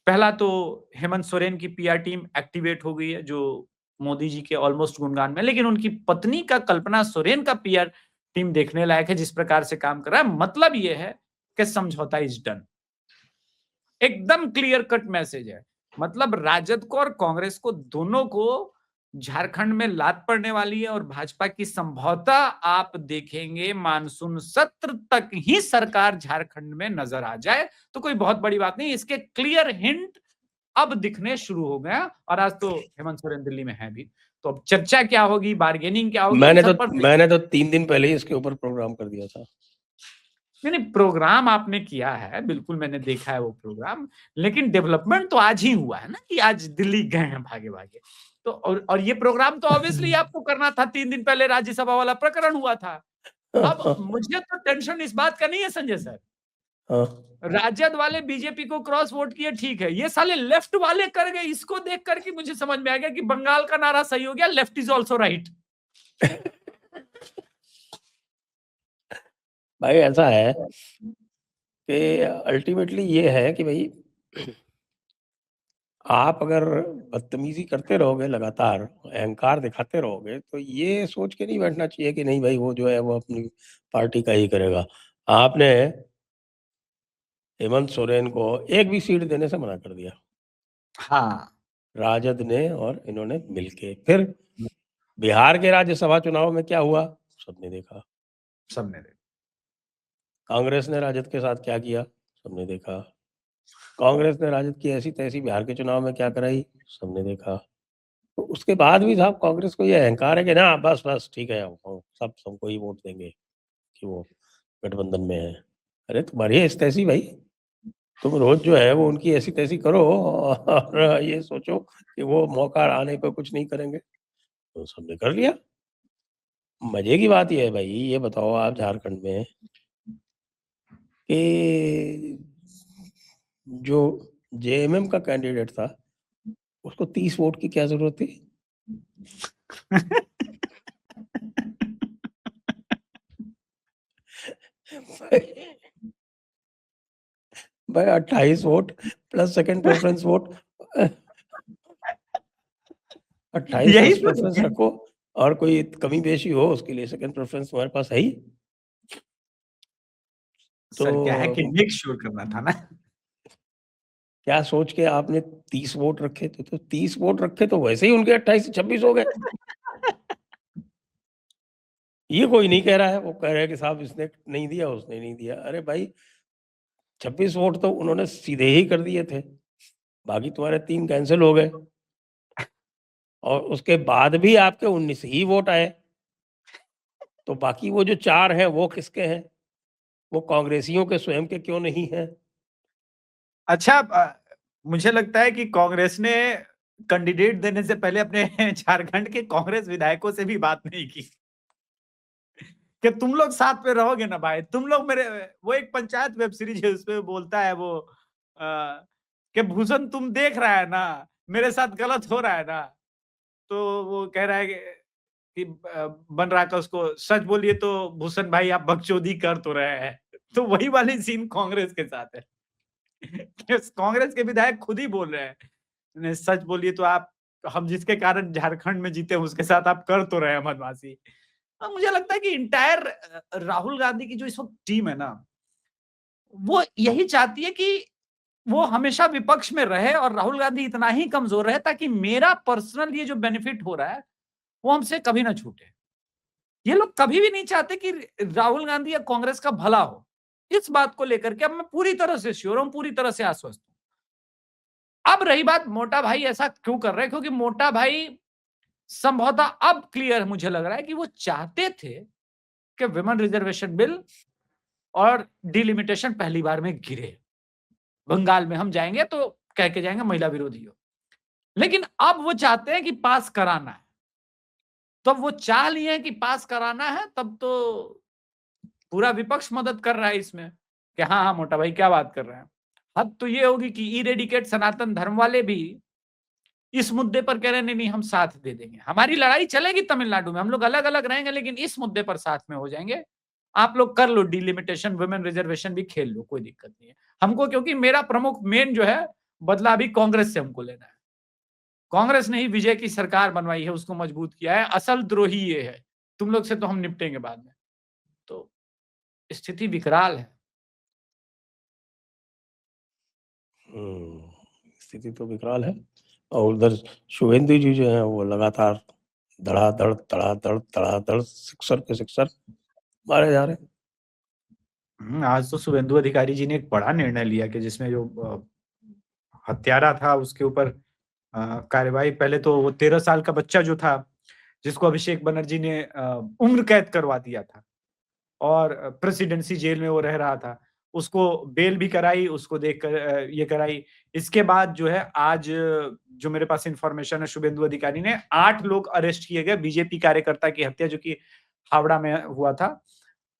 पहला तो हेमंत सोरेन की पीआर टीम एक्टिवेट हो गई है, जो मोदी जी के ऑलमोस्ट गुणगान में, लेकिन उनकी पत्नी का, कल्पना सोरेन का पीआर टीम देखने लायक है, जिस प्रकार से काम कर रहा है। मतलब ये है कि समझौता इज डन। एकदम क्लियर कट मैसेज है। मतलब राजद को और कांग्रेस को, दोनों को झारखंड में लात पड़ने वाली है, और भाजपा की संभवतः आप देखेंगे मानसून सत्र तक ही सरकार झारखंड में नजर आ जाए, तो कोई बहुत बड़ी बात नहीं। इसके क्लियर हिंट अब दिखने शुरू हो गया, और आज तो हेमंत सोरेन दिल्ली में है भी। तो अब चर्चा क्या होगी, बार्गेनिंग क्या होगी, उन सब पर मैंने तो 3 दिन पहले ही इसके ऊपर प्रोग्राम कर दिया था। नहीं, प्रोग्राम आपने किया है, बिल्कुल मैंने देखा है वो प्रोग्राम, लेकिन डेवलपमेंट तो आज ही हुआ है ना, कि आज दिल्ली गए हैं भागे-भागे। तो और ये प्रोग्राम तो ऑब्वियसली आपको करना था, 3 दिन पहले राज्यसभा वाला प्रकरण हुआ था। अब मुझे तो टेंशन इस बात का नहीं है संजय सर, हाँ। राजद वाले बीजेपी को क्रॉस वोट किए, ठीक है, ये साले लेफ्ट वाले कर गए। इसको देख करके मुझे समझ में आ गया कि बंगाल का नारा सही हो गया, लेफ्ट इज ऑल्सो राइट। भाई ऐसा है कि अल्टीमेटली ये है कि भाई आप अगर बदतमीजी करते रहोगे लगातार, अहंकार दिखाते रहोगे, तो ये सोच के नहीं बैठना चाहिए कि नहीं भाई वो जो है वो अपनी पार्टी का ही करेगा। आपने हेमंत सोरेन को एक भी सीट देने से मना कर दिया, हाँ, राजद ने और इन्होंने मिलके। फिर बिहार के राज्यसभा चुनाव में क्या हुआ, सबने देखा। सबने देखा। कांग्रेस ने राजद के साथ क्या किया, सबने देखा। कांग्रेस ने राजद की ऐसी तैसी बिहार के चुनाव में क्या कराई, सबने देखा। तो उसके बाद भी साहब कांग्रेस को ये अहंकार है कि ना बस ठीक है, हम सब सबको ही वोट देंगे कि वो गठबंधन में है। अरे तुम्हारी ऐसी तैसी भाई, तुम रोज जो है वो उनकी ऐसी तैसी करो और ये सोचो कि वो मौका आने पर कुछ नहीं करेंगे, तो सबने कर लिया। मजे की बात ये है भाई, ये बताओ आप झारखंड में कि जो जेएमएम का कैंडिडेट था, उसको 30 वोट की क्या जरूरत थी? भाई 28 vote plus second preference vote, 28 यही फर्स्ट तो प्रेफरेंस है। रखो, और कोई कमी बेशी हो उसके लिए सेकंड प्रेफरेंस तुम्हारे पास है ही। तो सर क्या है कि मेक श्योर करना था ना। क्या सोच के आपने 30 वोट रखे थे? तो 30 वोट रखे तो वैसे ही उनके 28 से 26 हो गए। ये कोई नहीं कह रहा है, वो कह रहे हैं कि साहब इसने नहीं दिया, उसने नहीं दिया। अरे भाई 26 वोट तो उन्होंने सीधे ही कर दिए थे, बाकी तुम्हारे 3 कैंसिल हो गए, और उसके बाद भी आपके 19 ही वोट आए। तो बाकी वो जो 4 हैं वो किसके हैं? वो कांग्रेसियों के स्वयं के क्यों नहीं हैं? अच्छा, मुझे लगता है कि कांग्रेस ने कैंडिडेट देने से पहले अपने झारखंड के कांग्रेस विधायकों से भी बात नहीं की कि तुम लोग साथ में रहोगे ना भाई, तुम लोग मेरे। वो एक पंचायत वेब सीरीज है, उसमें बोलता है वो कि भूषण तुम देख रहा है ना, मेरे साथ गलत हो रहा है ना। तो वो कह रहा है कि बन रहा का उसको सच बोलिए तो भूषण भाई आप बकचोदी कर तो रहे हैं। तो वही वाली सीन कांग्रेस के साथ है। कांग्रेस के विधायक खुद ही बोल रहे हैं, नहीं, सच बोलिए तो आप, हम जिसके कारण झारखंड में जीते उसके साथ आप कर तो रहे हैं बदमाशी। मुझे लगता है कि इंटायर राहुल गांधी की जो इस वक्त टीम है ना, वो यही चाहती है कि वो हमेशा विपक्ष में रहे और राहुल गांधी इतना ही कमजोर रहे ताकि मेरा पर्सनल ये जो बेनिफिट हो रहा है वो हमसे कभी ना छूटे। ये लोग कभी भी नहीं चाहते कि राहुल गांधी या कांग्रेस का भला हो। इस बात को लेकर के अब मैं पूरी तरह से श्योर हूं, पूरी तरह से आश्वस्त हूं। अब रही बात मोटा भाई ऐसा क्यों कर रहे हैं, क्योंकि मोटा भाई संभवतः अब क्लियर मुझे लग रहा है कि वो चाहते थे कि विमेन रिजर्वेशन बिल और डिलिमिटेशन पहली बार में गिरे। बंगाल में हम जाएंगे तो कह के जाएंगे महिला विरोधी हो, लेकिन अब वो चाहते हैं कि पास कराना है। तो अब वो चाह लिए हैं कि पास कराना है, तब तो पूरा विपक्ष मदद कर रहा है इसमें कि हाँ हाँ मोटा भाई क्या बात कर रहे हैं। हद तो ये होगी कि इरेडिकेट सनातन धर्म वाले भी इस मुद्दे पर कह रहे हैं नहीं नहीं हम साथ दे देंगे, हमारी लड़ाई चलेगी तमिलनाडु में, हम लोग अलग अलग रहेंगे लेकिन इस मुद्दे पर साथ में हो जाएंगे। आप लोग कर लो डिलिमिटेशन, वुमेन रिजर्वेशन भी खेल लो, कोई दिक्कत नहीं है हमको, क्योंकि मेरा प्रमुख मेन जो है बदला अभी कांग्रेस से हमको लेना है। कांग्रेस ने ही विजय की सरकार बनवाई है, उसको मजबूत किया है, असल द्रोही ये है। तुम लोग से तो हम निपटेंगे बाद में। तो स्थिति विकराल है। स्थिति तो विकराल है, और उधर शुभेंदु जी जो है वो लगातार धड़ाधड़ सिक्सर पे सिक्सर मारे जा रहे हैं। आज तो शुभेंदु अधिकारी जी ने एक बड़ा निर्णय लिया कि जिसमें जो हत्यारा था उसके ऊपर कार्यवाही, पहले तो वो 13 साल का बच्चा जो था जिसको अभिषेक बनर्जी ने उम्र कैद करवा दिया था और प्रेसिडेंसी जेल में वो रह रहा था, उसको बेल भी कराई, उसको देखकर ये कराई। इसके बाद जो है आज जो मेरे पास इंफॉर्मेशन है, शुभेंदु अधिकारी ने 8 लोग अरेस्ट किए गए बीजेपी कार्यकर्ता की हत्या जो कि हावड़ा में हुआ था,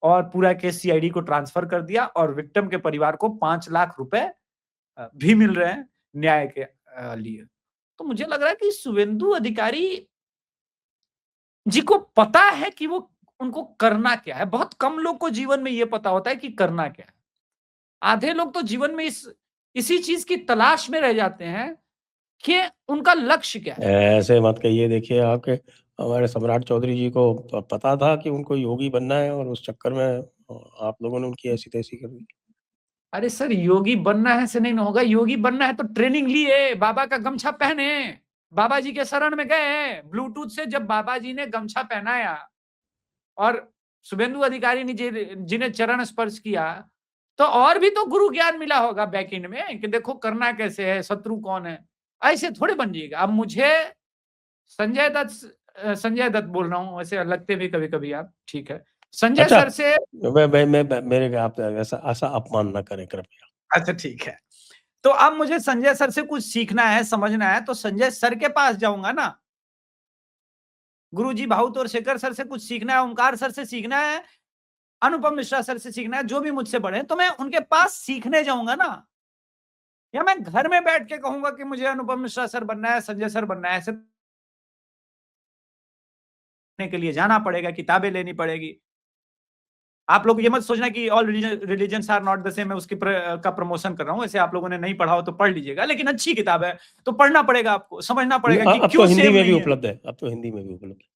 और पूरा केस सीआईडी को ट्रांसफर कर दिया और विक्टिम के परिवार को 5 लाख रुपए भी मिल रहे हैं न्याय के लिए। तो मुझे लग रहा है कि शुभेंदु अधिकारी जी को पता है कि वो उनको करना क्या है। बहुत कम लोग को जीवन में ये पता होता है कि करना क्या है। आधे लोग तो जीवन में इसी चीज की तलाश में रह जाते हैं कि उनका लक्ष्य क्या है। ऐसे मत कहिए, देखिए आपके हमारे सम्राट चौधरी जी को पता था कि उनको योगी बनना है, और उस चक्कर में आप लोगों ने उनकी ऐसी तैसी कर दी। अरे सर, योगी बनना है से नहीं ना होगा। योगी बनना है तो ट्रेनिंग लिए, बाबा का गमछा पहने, बाबा जी के शरण में गए, ब्लूटूथ से जब बाबा जी ने गमछा पहनाया और शुभेंदु अधिकारी ने जिन्हें चरण स्पर्श किया, तो और भी तो गुरु ज्ञान मिला होगा बैक एंड में कि देखो करना कैसे है, शत्रु कौन है। ऐसे थोड़े बन जाएगा। अब मुझे संजय दत्त बोल रहा हूँ, वैसे लगते भी कभी कभी आप, ठीक है, संजय अच्छा, सर से। मैं मेरे आप ऐसा ऐसा अपमान ना करें कृपया। अच्छा ठीक है, तो अब मुझे संजय सर से कुछ सीखना है, समझना है, तो संजय सर के पास जाऊंगा ना। गुरुजी भाऊत और शेखर सर से कुछ सीखना है, ओमकार सर से सीखना है, अनुपम मिश्रा सर से सीखना है, जो भी मुझसे बड़े हैं तो मैं उनके पास सीखने जाऊंगा ना। या मैं घर में बैठ के कहूंगा कि मुझे अनुपम मिश्रा सर बनना है, संजय सर बनना है, ऐसे के लिए जाना पड़ेगा, किताबें लेनी पड़ेगी। आप लोग ये मत सोचना कि all religions are not the same, मैं उसकी का प्रमोशन कर रहा हूं। ऐसे आप लोगों ने नहीं पढ़ा हो तो पढ़ लीजिएगा, लेकिन अच्छी किताब है तो पढ़ना पड़ेगा, आपको समझना पड़ेगा कि अब तो क्यों हिंदी सेम में भी नहीं है। उपलब्ध है, अब तो हिंदी में भी उपलब्ध है।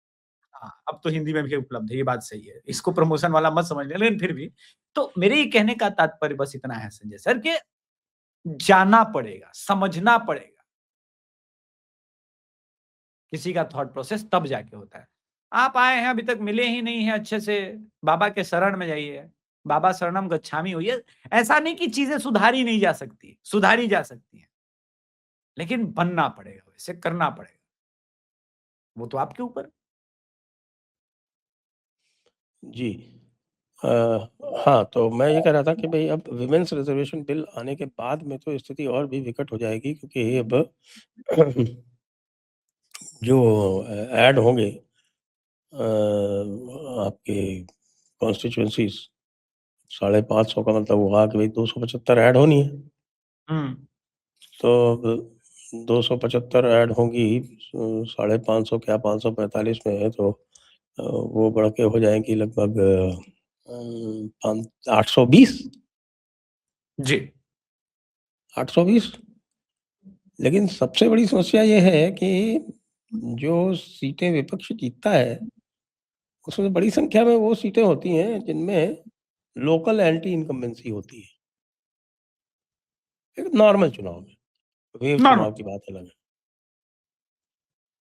हाँ, अब तो हिंदी में भी उपलब्ध है, ये बात सही है, इसको प्रमोशन वाला मत समझ लें, लेकिन फिर भी तो मेरे ये कहने का तात्पर्य बस इतना है संजय सर कि जाना पड़ेगा, समझना पड़ेगा किसी का थॉट प्रोसेस, तब जाके होता है। आप आए हैं, अभी तक मिले ही नहीं है अच्छे से, बाबा के शरण में जाइए, बाबा शरणम गच्छामि होइए। ऐसा नहीं कि चीजें सुधारी नहीं जा सकती, सुधारी जा सकती हैं, लेकिन बनना पड़ेगा, वैसे करना पड़ेगा, वो तो आपके ऊपर। जी। हाँ, तो मैं ये कह रहा था कि भाई अब विमेन्स रिजर्वेशन बिल आने के बाद में तो स्थिति और भी विकट हो जाएगी, क्योंकि अब जो ऐड होंगे आपके कॉन्स्टिट्यूएंसीज 550 का मतलब हुआ कि भाई 275 ऐड होनी है। तो 275 ऐड होंगी 550 क्या 545 में है, तो वो बढ़ के हो जाएंगी लगभग 820। जी 820। लेकिन सबसे बड़ी समस्या ये है कि जो सीटें विपक्ष जीतता है उसमें बड़ी संख्या में वो सीटें होती हैं जिनमें लोकल एंटी इनकम्बेंसी होती है। एक नॉर्मल चुनाव में, वेव चुनाव की बात अलग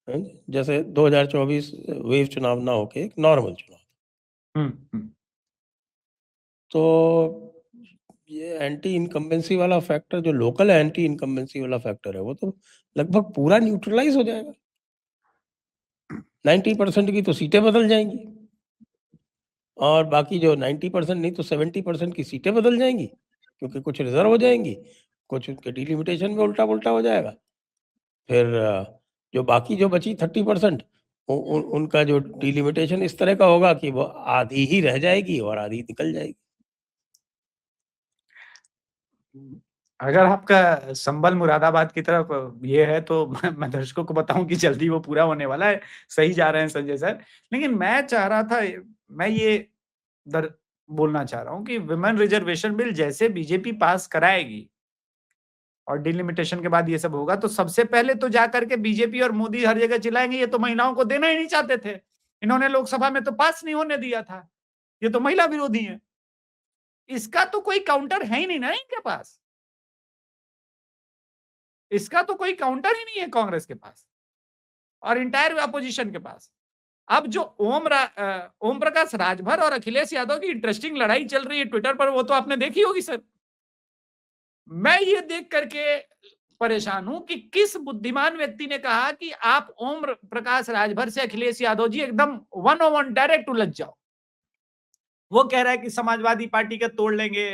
है। जैसे 2024 वेव चुनाव ना होके एक नॉर्मल चुनाव। तो ये एंटी इनकम्बेंसी वाला फैक्टर, जो लोकल एंटी इनकम्बेंसी वाला फैक्टर है, वो तो लगभग पूरा न्यूट्रलाइज हो जाएगा। 90% की तो सीटें बदल जाएंगी, और बाकी जो 90% नहीं तो 70% की सीटें बदल जाएंगी, क्योंकि कुछ रिजर्व हो जाएंगी, कुछ उनके डिलिमिटेशन में उल्टा पुल्टा हो जाएगा। फिर जो बाकी जो बची 30%, उनका जो डिलिमिटेशन इस तरह का होगा कि वो आधी ही रह जाएगी और आधी निकल जाएगी। अगर आपका संबल मुरादाबाद की तरफ ये है तो मैं दर्शकों को बताऊं कि जल्दी वो पूरा होने वाला है। सही जा रहे हैं संजय सर। लेकिन मैं चाह रहा था, मैं ये दर बोलना चाह रहा हूं कि विमेन रिजर्वेशन बिल जैसे बीजेपी पास कराएगी और डिलिमिटेशन के बाद ये सब होगा, तो सबसे पहले तो जाकर के बीजेपी और मोदी हर जगह चिल्लाएंगे ये तो महिलाओं को देना ही नहीं चाहते थे, इन्होंने लोकसभा में तो पास नहीं होने दिया था, ये तो महिला विरोधी है। इसका तो कोई काउंटर है ही नहीं ना इनके पास, इसका तो कोई काउंटर ही नहीं है कांग्रेस के पास और इंटायर अपोजिशन के पास। अब जो ओम प्रकाश राजभर और अखिलेश यादव की इंटरेस्टिंग लड़ाई चल रही है ट्विटर पर, वो तो आपने देखी होगी सर। मैं ये देख करके परेशान हूं कि किस बुद्धिमान व्यक्ति ने कहा कि आप ओम प्रकाश राजभर से अखिलेश यादव जी एकदम 1-on-1 डायरेक्ट उलझ जाओ। वो कह रहा है कि समाजवादी पार्टी का तोड़ लेंगे,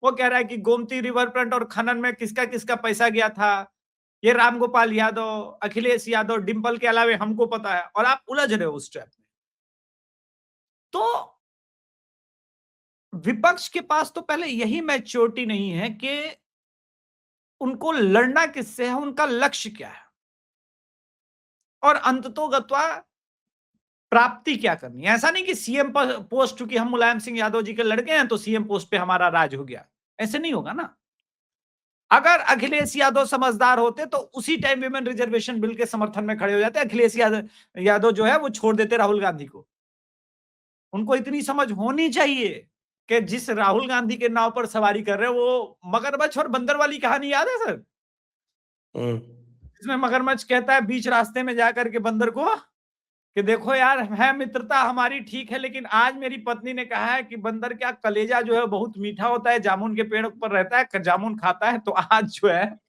वो कह रहा है कि गोमती रिवर फ्रंट और खनन में किसका किसका पैसा गया था, ये रामगोपाल यादव, अखिलेश यादव, डिंपल के अलावे हमको पता है, और आप उलझ रहे हो उस ट्रैप में। तो विपक्ष के पास तो पहले यही मैच्योरिटी नहीं है कि उनको लड़ना किससे है, उनका लक्ष्य क्या है, और अंततोगत्वा प्राप्ति क्या करनी है। ऐसा नहीं कि सीएम पोस्ट, क्योंकि हम मुलायम सिंह यादव जी के लड़के हैं तो सीएम पोस्ट पे हमारा राज हो गया, ऐसे नहीं होगा ना। अगर अखिलेश यादव समझदार होते तो उसी टाइम विमेन रिजर्वेशन बिल के समर्थन में खड़े हो जाते। अखिलेश यादव जो है वो छोड़ देते राहुल गांधी को। उनको इतनी समझ होनी चाहिए कि जिस राहुल गांधी के नाव पर सवारी कर रहे हैं, वो मगरमच्छ और बंदर वाली कहानी याद है सर, इसमें मगरमच्छ कहता है बीच रास्ते में जाकर के बंदर को कि देखो यार, है मित्रता हमारी ठीक है, लेकिन आज मेरी पत्नी ने कहा है कि बंदर क्या कलेजा जो है बहुत मीठा होता है, जामुन के पेड़ पर रहता है, जामुन खाता है, तो आज जो है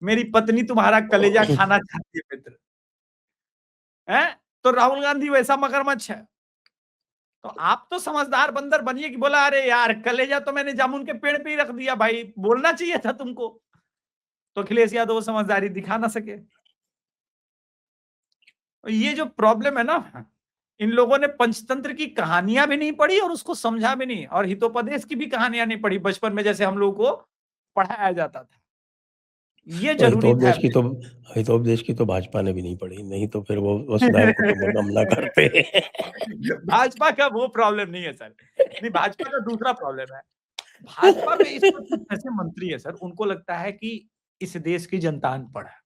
मेरी पत्नी तुम्हारा कलेजा खाना चाहती है मित्र। है तो राहुल गांधी वैसा मगरमच्छ है। तो आप तो समझदार बंदर बनिए कि बोला अरे यार कलेजा तो मैंने जामुन के पेड़ पे ही रख दिया भाई, बोलना चाहिए था तुमको। तो अखिलेश यादव समझदारी दिखा ना सके। ये जो प्रॉब्लम है ना, इन लोगों ने पंचतंत्र की कहानियां भी नहीं पढ़ी और उसको समझा भी नहीं, और हितोपदेश की भी कहानियां नहीं पढ़ी बचपन में जैसे हम लोग को पढ़ाया जाता था। ये जरूरी था। हितोपदेश की तो भाजपा ने भी नहीं पढ़ी, नहीं तो फिर वो वसुधैव कुटुंबकम ना करते। भाजपा का वो प्रॉब्लम नहीं है सर, नहीं भाजपा का दूसरा प्रॉब्लम है। भाजपा में इस वक्त कुछ ऐसे मंत्री है सर, उनको लगता है कि इस देश की जनता अनपढ़ है।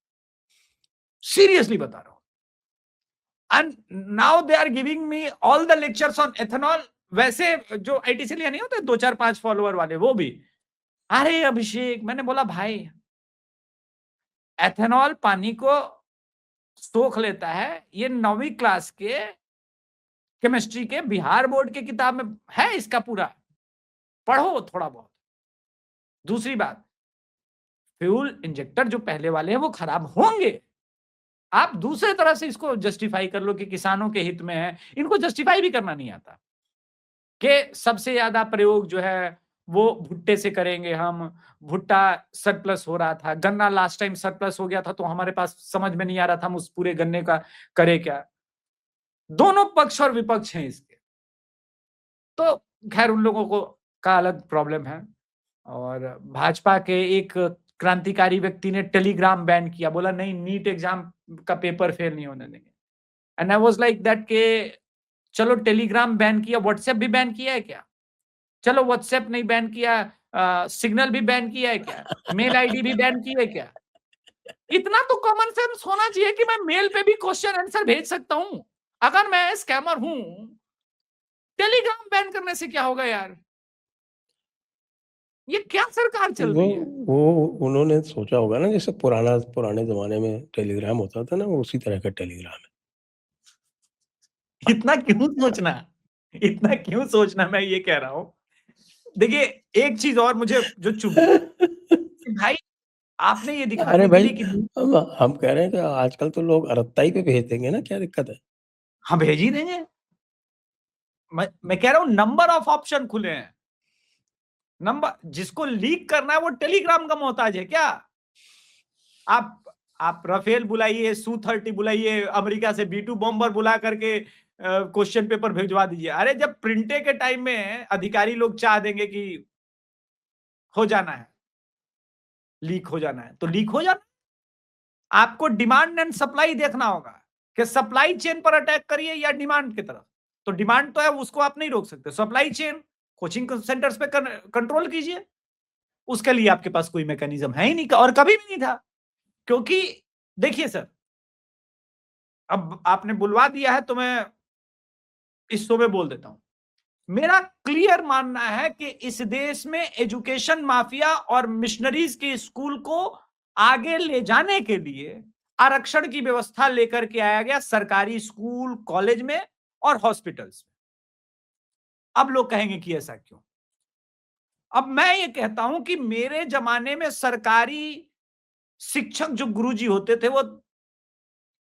सीरियसली बता रहा हूं। And now they are giving me all the lectures on ethanol. वैसे जो आईटीसी नहीं होते 2-4-5 फॉलोअर वाले, वो भी, अरे अभिषेक, मैंने बोला भाई एथेनॉल पानी को सोख लेता है, ये 9वीं क्लास के केमिस्ट्री के बिहार बोर्ड के किताब में है, इसका पूरा पढ़ो थोड़ा बहुत। दूसरी बात, फ्यूल इंजेक्टर जो पहले वाले हैं वो खराब होंगे, आप दूसरे तरह से इसको जस्टिफाई कर लो कि किसानों के हित में है। इनको जस्टिफाई भी करना नहीं आता कि सबसे ज्यादा प्रयोग जो है वो भुट्टे से करेंगे हम, भुट्टा सरप्लस हो रहा था, गन्ना लास्ट टाइम सरप्लस हो गया था, तो हमारे पास समझ में नहीं आ रहा था हम उस पूरे गन्ने का करे क्या। दोनों पक्ष और विपक्ष हैं इसके, तो खैर उन लोगों को का अलग प्रॉब्लम है। और भाजपा के एक क्रांतिकारी व्यक्ति ने टेलीग्राम बैन किया, बोला नहीं नीट एग्जाम का पेपर फेल नहीं होने देंगे। And I was like that के चलो टेलीग्राम बैन किया, व्हाट्सएप भी बैन किया है क्या? चलो व्हाट्सएप नहीं बैन किया, सिग्नल भी बैन किया है क्या? मेल आईडी भी बैन की है क्या? इतना तो कॉमन सेंस होना चाहिए कि मैं मेल पे भी क्वेश्चन आंसर भेज सकता हूं। अगर मैं स्कैमर हूं, टेलीग्राम बैन करने से क्या होगा यार? ये क्या सरकार चल वो रही है? वो उन्होंने सोचा होगा ना, जैसे पुराने जमाने में टेलीग्राम होता था ना, वो उसी तरह का टेलीग्राम है। इतना क्यों सोचना, इतना क्यों सोचना, मैं ये कह रहा हूं। देखिए एक चीज और मुझे जो चुभी, भाई आपने ये अरे दिखाने के भाई, लिए कि हम कह रहे हैं कि आजकल तो लोग अरत्ताई पे भेज देंगे ना, क्या दिक्कत है? हाँ भेज ही देंगे। मैं कह रहा हूं नंबर ऑफ ऑप्शन खुले हैं। नंबर जिसको लीक करना है वो टेलीग्राम का मोहताज है क्या? आप आप राफेल बुलाइए, Su-30 बुलाइए, अमेरिका से B-2 बॉम्बर बुला करके क्वेश्चन पेपर भिजवा दीजिए। अरे जब प्रिंटे के टाइम में अधिकारी लोग चाह देंगे कि हो जाना है, लीक हो जाना है, तो लीक हो जाना है। आपको डिमांड एंड सप्लाई देखना होगा कि सप्लाई चेन पर अटैक करिए या डिमांड की तरफ। तो डिमांड तो है, उसको आप नहीं रोक सकते। सप्लाई चेन, कोचिंग सेंटर्स पे कंट्रोल कीजिए। उसके लिए आपके पास कोई मैकेनिज्म है ही नहीं, और कभी भी नहीं था। क्योंकि देखिए सर, अब आपने बुलवा दिया है तो मैं इस शो में बोल देता हूं। मेरा क्लियर मानना है कि इस देश में एजुकेशन माफिया और मिशनरीज के स्कूल को आगे ले जाने के लिए आरक्षण की व्यवस्था लेकर के आया गया सरकारी स्कूल, कॉलेज में और हॉस्पिटल्स में। अब लोग कहेंगे कि ऐसा क्यों? अब मैं ये कहता हूं कि मेरे जमाने में सरकारी शिक्षक जो गुरुजी होते थे वो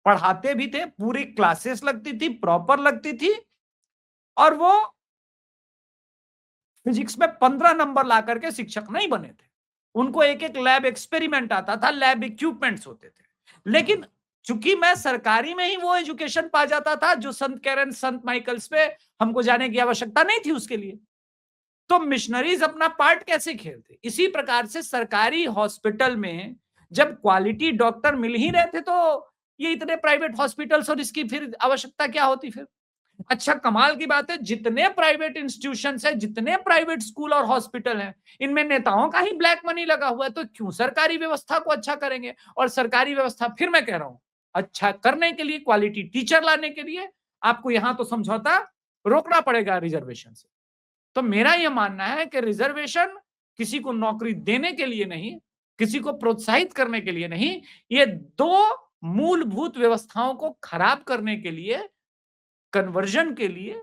पढ़ाते भी थे, पूरी क्लासेस लगती थी, प्रॉपर लगती थी, और वो फिजिक्स में 15 नंबर ला करके शिक्षक नहीं बने थे। उनको एक एक लैब एक्सपेरिमेंट आता था, लैब इक्विपमेंट्स होते थे। लेकिन चूंकि मैं सरकारी में ही वो एजुकेशन पा जाता था जो संत कैरन, संत माइकल्स पे हमको जाने की आवश्यकता नहीं थी उसके लिए, तो मिशनरीज अपना पार्ट कैसे खेलते? इसी प्रकार से सरकारी हॉस्पिटल में जब क्वालिटी डॉक्टर मिल ही रहे थे, तो ये इतने प्राइवेट हॉस्पिटल्स और इसकी फिर आवश्यकता क्या होती फिर? अच्छा कमाल की बात है, जितने प्राइवेट इंस्टीट्यूशंस है, जितने प्राइवेट स्कूल और हॉस्पिटल हैं, इनमें नेताओं का ही ब्लैक मनी लगा हुआ है, तो क्यों सरकारी व्यवस्था को अच्छा करेंगे? और सरकारी व्यवस्था, फिर मैं कह रहा हूं, अच्छा करने के लिए, क्वालिटी टीचर लाने के लिए आपको यहां तो समझौता रोकना पड़ेगा रिजर्वेशन से। तो मेरा यह मानना है कि रिजर्वेशन किसी को नौकरी देने के लिए नहीं, किसी को प्रोत्साहित करने के लिए नहीं, ये दो मूलभूत व्यवस्थाओं को खराब करने के लिए, कन्वर्जन के लिए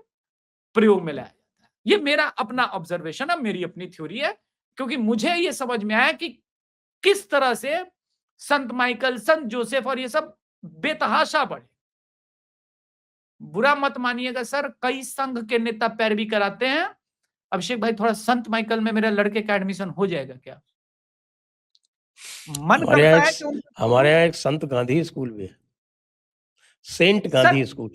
प्रयोग में लाया जाता है। ये मेरा अपना ऑब्जर्वेशन है, मेरी अपनी थ्योरी है, क्योंकि मुझे ये समझ में आया कि किस तरह से संत माइकल, संत जोसेफ और ये सब बेतहाशा बढ़े। बुरा मत मानिएगा सर, कई संघ के नेता पैरवी कराते हैं। अभिषेक भाई थोड़ा संत माइकल में मेरे लड़के का एडमिशन हो जाएगा क्या? मन करता है कि हमारे यहाँ एक संत गांधी स्कूल भी है, सेंट गांधी स्कूल।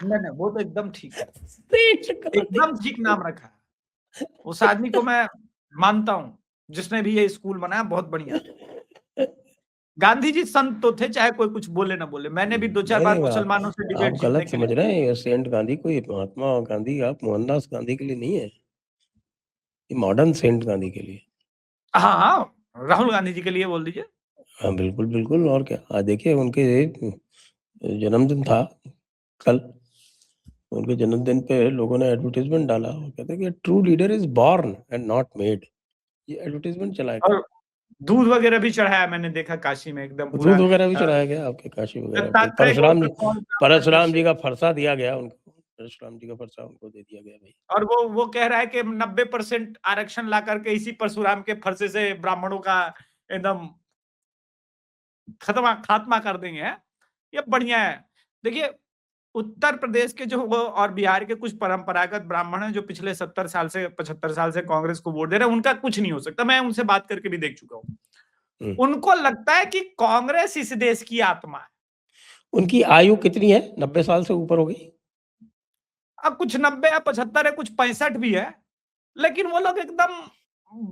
नहीं वो तो एकदम ठीक है, सेंट एकदम ठीक नाम रखा है। उस आदमी को मैं मानता हूं, जिसने भी ये स्कूल बनाया बहुत बढ़िया। गांधी जी संत तो थे, चाहे कोई कुछ बोले ना बोले। मैंने भी 2-4 बार नहीं, मुसलमानों से आप डिबेट जीतने गलत के लिए समझ रहे हैं। ये सेंट गांधी कोई महात्मा गांधी, आप मोहनदास गांधी के लिए नहीं है, ये मॉडर्न सेंट गांधी के लिए। हाँ, हाँ, राहुल गांधी जी के लिए बोल दीजिए। हाँ, बिल्कुल, बिल्कुल। और क्या, आज देखिए उनके जन्मदिन था कल। उनके जन्मदिन पे लोगों ने एडवर्टाइजमेंट डाला, वो कहते हैं कि true leader is born and not made. ये एडवर्टाइजमेंट चलाया गया। और दूध वगैरह भी चढ़ाया, मैंने देखा काशी में एकदम पूरा दूध वगैरह भी चढ़ाया गया आपके काशी वगैरह पे। दत्तात्रेय गोत्र कौन ब्राह्मण का परशुराम जी शेर। का फरसा दिया गया उनको। परशुराम जी का फरसा उनको दे दिया गया भाई। और वो कह रहा है कि 90% आरक्षण ला करके इसी परशुराम के फरसे से ब्राह्मणों का एकदम खात्मा कर देंगे। हैं? ये बढ़िया है। देखिए, उत्तर प्रदेश के जो वो और बिहार के कुछ परंपरागत ब्राह्मण हैं जो पिछले 70 साल से 75 साल से कांग्रेस को वोट दे रहे हैं, उनका कुछ नहीं हो सकता। मैं उनसे बात करके भी देख चुका हूं। हुँ। उनको लगता है कि कांग्रेस इस देश की आत्मा है। उनकी आयु कितनी है? 90 साल से ऊपर हो गई? अब कुछ 90 है, 75 है, कुछ 65 भी है, लेकिन वो लोग एकदम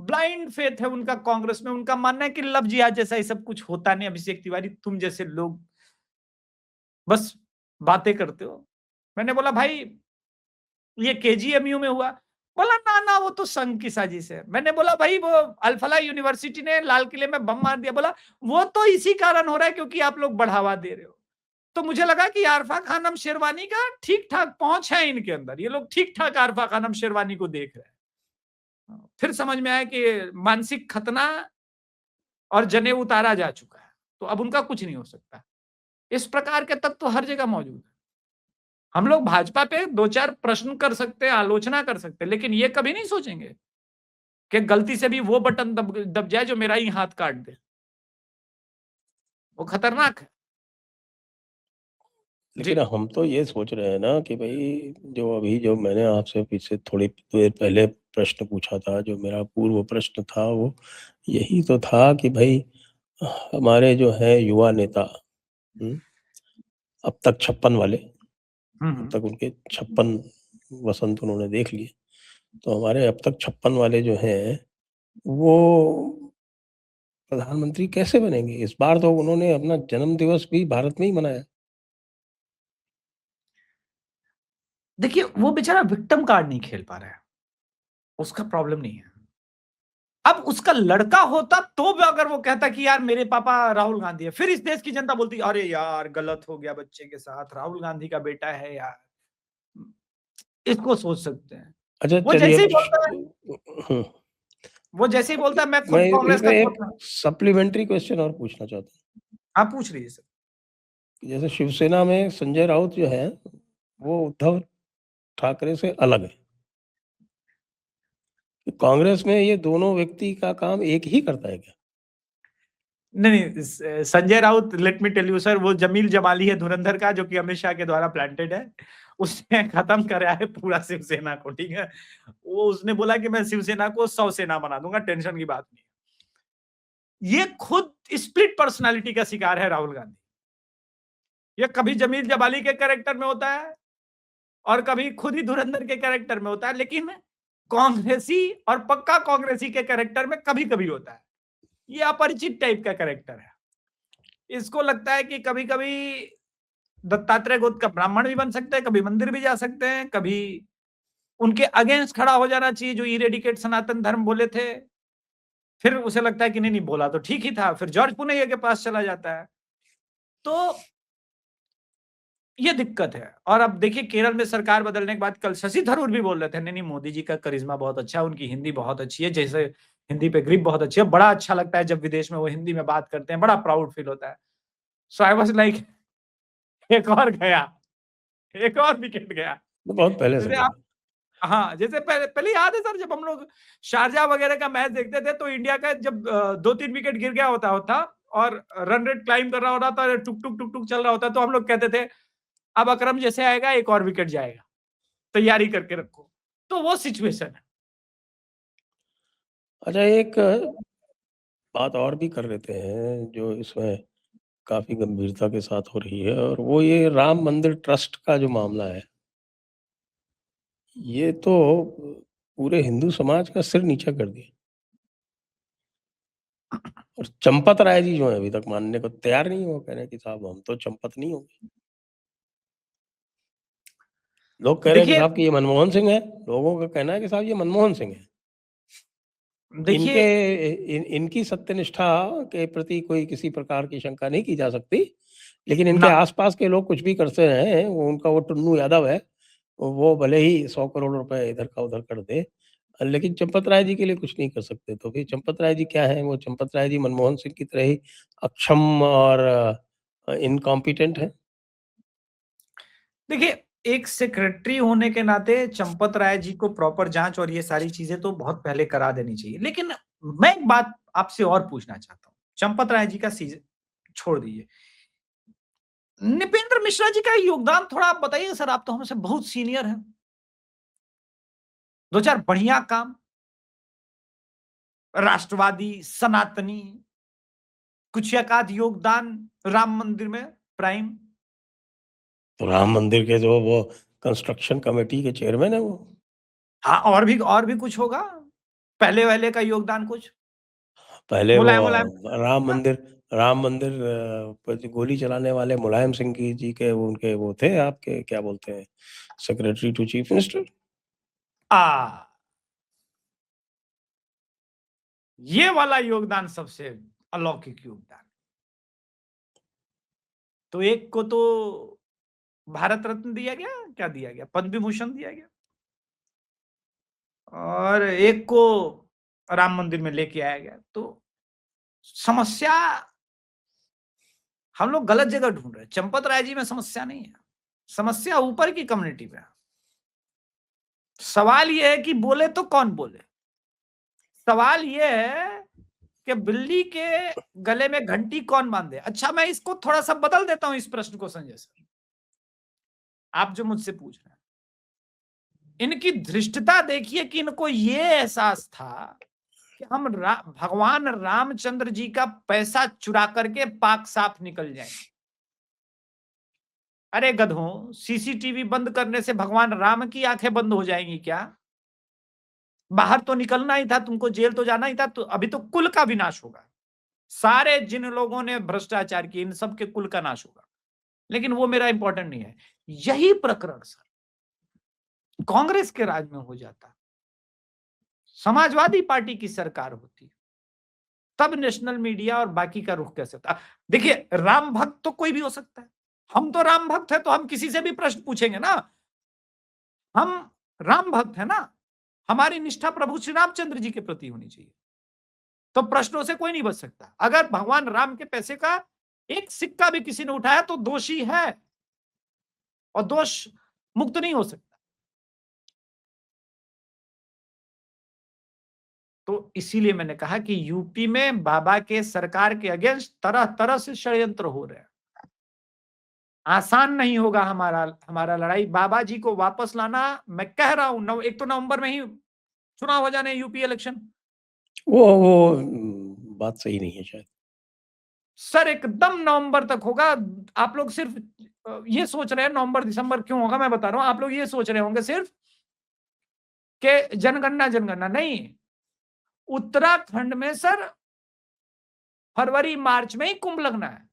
ब्लाइंड फेथ है उनका कांग्रेस में। उनका मानना है कि लव जिहाद जैसा ये सब कुछ होता नहीं। अभिषेक तिवारी, तुम जैसे लोग बस बातें करते हो। मैंने बोला भाई, ये केजीएमयू में हुआ। बोला ना ना, वो तो संघ की साजिश है। मैंने बोला भाई, वो अल्फला यूनिवर्सिटी ने लाल किले में बम मार दिया। बोला वो तो इसी कारण हो रहा है क्योंकि आप लोग बढ़ावा दे रहे हो। तो मुझे लगा कि आरफा खानम शेरवानी का ठीक ठाक पहुंच है इनके अंदर। ये लोग ठीक ठाक आरफा खानम शेरवानी को देख रहे हैं। फिर समझ में आया कि मानसिक खतना और जनेऊ उतारा जा चुका है, तो अब उनका कुछ नहीं हो सकता। इस प्रकार के तत्व तो हर जगह मौजूद है। हम लोग भाजपा पे 2-4 प्रश्न कर सकते हैं, आलोचना कर सकते हैं, लेकिन ये कभी नहीं सोचेंगे कि गलती से भी वो बटन दब जाए जो मेरा ही हाथ काट दे। वो खतरनाक है। लेकिन जी। हम तो ये सोच रहे हैं ना कि भई जो मैंने आपसे पीछे थोड़ी देर पहले प्रश्न पूछा था, जो मेरा पूर्व प्रश्न था, वो यही तो था कि भई हमारे जो हैं युवा नेता, हुँ, अब तक 56 वाले, हुँ, अब हुँ। तक उनके 56 वसंत उन्होंने देख लिए। तो हमारे अब तक 56 वाले जो हैं, वो प्रधानमंत्री कैसे बनेंगे? इस बार तो उन्होंने अपना जन्म दिवस भी भारत में ही मनाया। देखिए, वो बेचारा विक्टिम कार्ड नहीं खेल पा रहा है। उसका प्रॉब्लम नहीं है। अब उसका लड़का होता तो भी अगर वो कहता कि यार मेरे पापा राहुल गांधी है, फिर इस देश की जनता बोलती अरे यार गलत हो गया बच्चे के साथ, राहुल गांधी का बेटा है यार। इसको सोच सकते हैं। अच्छा, वो चलिए जैसे ही अब बोलता है हुँ, वो जैसे ही बोलता है मैं मैं खुद कांग्रेस का इसमें एक था। सप्लीमेंट्री क्वेश्चन और पूछना चाहता हूँ। हाँ, पूछ लीजिए सर। कि जैसे शिवसेना में संजय राउत जो है, वो उद्धव ठाकरे से अलग है। कांग्रेस में ये दोनों व्यक्ति का काम एक ही करता है क्या? नहीं, नहीं, Sanjay Raut, let me tell you sir, वो जमील जमाली है धुरंधर का, जो कि अमित शाह के द्वारा प्लांटेड है। उसने खत्म कराया है पूरा शिवसेना को, ठीक है। वो उसने बोला कि मैं शिवसेना को 100 सेना बना दूंगा, टेंशन की बात नहीं। ये खुद स्प्लिट पर्सनालिटी का शिकार है राहुल गांधी। ये कभी जमील जमाली के कैरेक्टर में होता है और कभी खुद ही धुरंधर के कैरेक्टर में होता है, लेकिन कांग्रेसी और पक्का कांग्रेसी के कैरेक्टर में कभी कभी होता है। ये अपरिचित टाइप का कैरेक्टर है। इसको लगता है कि कभी कभी दत्तात्रेय गोत्र का ब्राह्मण भी बन सकते हैं, कभी मंदिर भी जा सकते हैं, कभी उनके अगेंस्ट खड़ा हो जाना चाहिए जो इरेडिकेट सनातन धर्म बोले थे। फिर उसे लगता है कि नहीं नहीं, बोला तो ठीक ही था, फिर जॉर्ज पुनैया के पास चला जाता है। तो ये दिक्कत है। और अब देखिए, केरल में सरकार बदलने के बाद कल शशि थरूर भी बोल रहे थे नहीं नहीं, मोदी जी का करिश्मा बहुत अच्छा है, उनकी हिंदी बहुत अच्छी है, जैसे हिंदी पे ग्रिप बहुत अच्छी है, बड़ा अच्छा लगता है जब विदेश में वो हिंदी में बात करते हैं, बड़ा प्राउड फील होता है। सो आई वाज लाइक एक और गया, एक और विकेट गया। वो बहुत पहले से जैसे गया। आप, हाँ, जैसे पहले पहले याद है सर, जब हम लोग शारजाह वगैरह का मैच देखते थे तो इंडिया का जब 2-3 विकेट गिर गया होता और रन रेट क्लाइम कर रहा होता था, टुक टुक टुक टुक चल रहा होता, तो हम लोग कहते थे अब अकरम जैसे आएगा एक और विकेट जाएगा, तैयारी करके रखो। तो वो सिचुएशन है। अच्छा, एक बात और भी कर लेते हैं जो इसमें काफ़ी गंभीरता के साथ हो रही है, और वो ये राम मंदिर ट्रस्ट का जो मामला है, ये तो पूरे हिंदू समाज का सिर नीचा कर दिया। और और चंपत राय जी जो है अभी तक मानने को तैयार नहीं है, वो कह रहे हैं कि साहब हम तो चंपत नहीं होंगे। लोग कह रहे हैं कि देखिए साहब कि ये मनमोहन सिंह है, लोगों का कहना है कि साहब ये मनमोहन सिंह है। इनके देखिए इनकी सत्यनिष्ठा के प्रति कोई किसी प्रकार की शंका नहीं की जा सकती, लेकिन इनके ना आस-पास के लोग कुछ भी करते रहें, वो उनका वो टुन्नू यादव है, वो भले ही 100 करोड़ रुपए इधर का उधर कर दे, लेकिन चंपत राय जी के लिए कुछ नहीं कर सकते। तो फिर चंपत राय जी क्या हैं? वो चंपत राय जी मनमोहन सिंह की तरह ही अक्षम और इनकॉम्पिटेंट हैं। देखिए, एक सेक्रेटरी होने के नाते चंपत राय जी को प्रॉपर जांच और ये सारी चीजें तो बहुत पहले करा देनी चाहिए। लेकिन मैं एक बात आपसे और पूछना चाहता हूँ, चंपत राय जी का सीजन छोड़ दीजिए, नृपेंद्र मिश्रा जी का योगदान थोड़ा आप बताइए सर, आप तो हमसे बहुत सीनियर हैं। 2-4 बढ़िया काम, राष्ट्रवादी, सनातनी, कुछ एक आध योगदान राम मंदिर में प्राइम। तो राम मंदिर के जो वो कंस्ट्रक्शन कमेटी के चेयरमैन है वो। हाँ, और भी कुछ होगा? पहले-वहले का योगदान कुछ? पहले वो मुलायम-मुलायम राम मंदिर पर जो गोली चलाने वाले मुलायम सिंह की जी के वो उनके वो थे आपके क्या बोलते हैं सेक्रेटरी टू चीफ मिनिस्टर। आ, ये वाला योगदान सबसे अलौकिक योगदान। तो एक को तो भारत रत्न दिया गया, क्या दिया गया? पद्म विभूषण दिया गया। और एक को राम मंदिर में लेके आया गया। तो समस्या हम लोग गलत जगह ढूंढ रहे हैं। चंपत राय जी में समस्या नहीं है, समस्या ऊपर की कम्युनिटी में है। सवाल यह है कि बोले तो कौन बोले। सवाल यह है कि बिल्ली के गले में घंटी कौन बांधे। अच्छा, मैं इसको थोड़ा सा बदल देता हूं इस प्रश्न को संजय सर, आप जो मुझसे पूछ रहे हैं। इनकी धृष्टता देखिए कि इनको ये एहसास था कि हम भगवान रामचंद्र जी का पैसा चुरा करके पाक साफ निकल जाएंगे। अरे गधों, सीसीटीवी बंद करने से भगवान राम की आंखें बंद हो जाएंगी क्या? बाहर तो निकलना ही था, तुमको जेल तो जाना ही था। तो अभी तो कुल का विनाश होगा। सारे जिन लोगों ने भ्रष्टाचार किए इन सब के कुल का नाश होगा। लेकिन वो मेरा इंपॉर्टेंट नहीं है। यही प्रकरण सर कांग्रेस के राज में हो जाता, समाजवादी पार्टी की सरकार होती, तब नेशनल मीडिया और बाकी का रुख कैसे होता। देखिए, राम भक्त तो कोई भी हो सकता है। हम तो राम भक्त है तो हम किसी से भी प्रश्न पूछेंगे ना। हम राम भक्त है ना, हमारी निष्ठा प्रभु श्री रामचंद्र जी के प्रति होनी चाहिए। तो प्रश्नों से कोई नहीं बच सकता। अगर भगवान राम के पैसे का एक सिक्का भी किसी ने उठाया तो दोषी है और दोष मुक्त नहीं हो सकता। तो इसीलिए मैंने कहा कि यूपी में बाबा के सरकार के अगेंस्ट तरह तरह से षड्यंत्र हो रहे हैं। आसान नहीं होगा हमारा लड़ाई। बाबा जी को वापस लाना, मैं कह रहा हूं, एक तो नवंबर में ही चुनाव हो जाने यूपी इलेक्शन। वो बात सही नहीं है शायद। सर एकदम नवंबर तक होगा। आप लोग सिर्फ ये सोच रहे हैं नवंबर दिसंबर क्यों होगा, मैं बता रहा हूं। आप लोग ये सोच रहे होंगे सिर्फ कि जनगणना जनगणना नहीं। उत्तराखंड में सर फरवरी मार्च में ही कुंभ लगना है।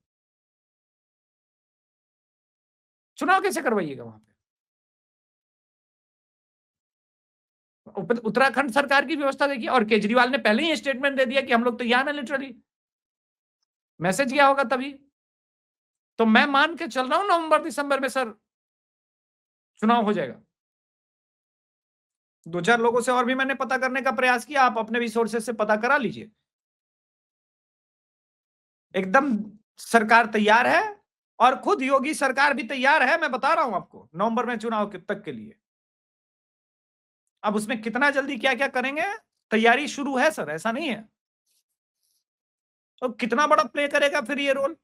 चुनाव कैसे करवाइएगा वहां पे? उत्तराखंड सरकार की व्यवस्था देखिए। और केजरीवाल ने पहले ही स्टेटमेंट दे दिया कि हम लोग तैयार हैं, लिटरली मैसेज किया होगा तभी। तो मैं मान के चल रहा हूं नवंबर दिसंबर में सर चुनाव हो जाएगा। 2-4 लोगों से और भी मैंने पता करने का प्रयास किया, आप अपने रिसोर्सेज से पता करा लीजिए। एकदम सरकार तैयार है और खुद योगी सरकार भी तैयार है। मैं बता रहा हूं आपको, नवंबर में चुनाव तक के लिए। अब उसमें कितना जल्दी क्या क्या करेंगे, तैयारी शुरू है सर, ऐसा नहीं है। तो कितना बड़ा प्ले करेगा फिर ये रोल,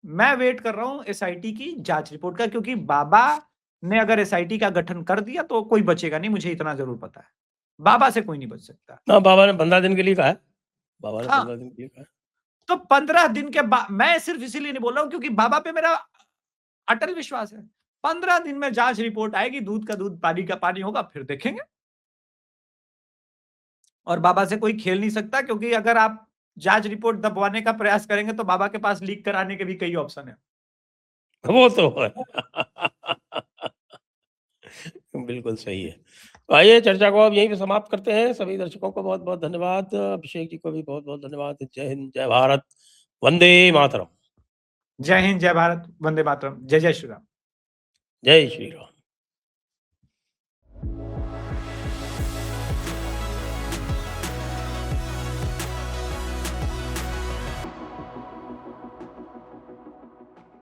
मैं वेट कर रहा हूं एसआईटी की जांच रिपोर्ट का। क्योंकि बाबा ने अगर एसआईटी का गठन कर दिया तो कोई बचेगा नहीं, मुझे इतना जरूर पता है। बाबा से कोई नहीं बच सकता। हाँ, बाबा ने 15 दिन के लिए कहा है। बाबा ने हाँ, 15 दिन के लिए कहा है। तो 15 दिन के बाद, मैं सिर्फ इसीलिए नहीं बोल रहा हूं क्योंकि बाबा पे मेरा अटल विश्वास है। 15 दिन में जांच रिपोर्ट आएगी, दूध का दूध पानी का पानी होगा, फिर देखेंगे। और बाबा से कोई खेल नहीं सकता, क्योंकि अगर आप जांच रिपोर्ट दबवाने का प्रयास करेंगे तो बाबा के पास लीक कराने के भी कई ऑप्शन है। वो तो है। बिल्कुल सही है। तो आइए चर्चा को अब यहीं पे समाप्त करते हैं। सभी दर्शकों को बहुत-बहुत धन्यवाद। अभिषेक जी को भी बहुत-बहुत धन्यवाद। जय हिंद, जय भारत, वंदे मातरम। जय हिंद, जय भारत, वंदे मातरम, जय जय श्री राम। जय श्री राम।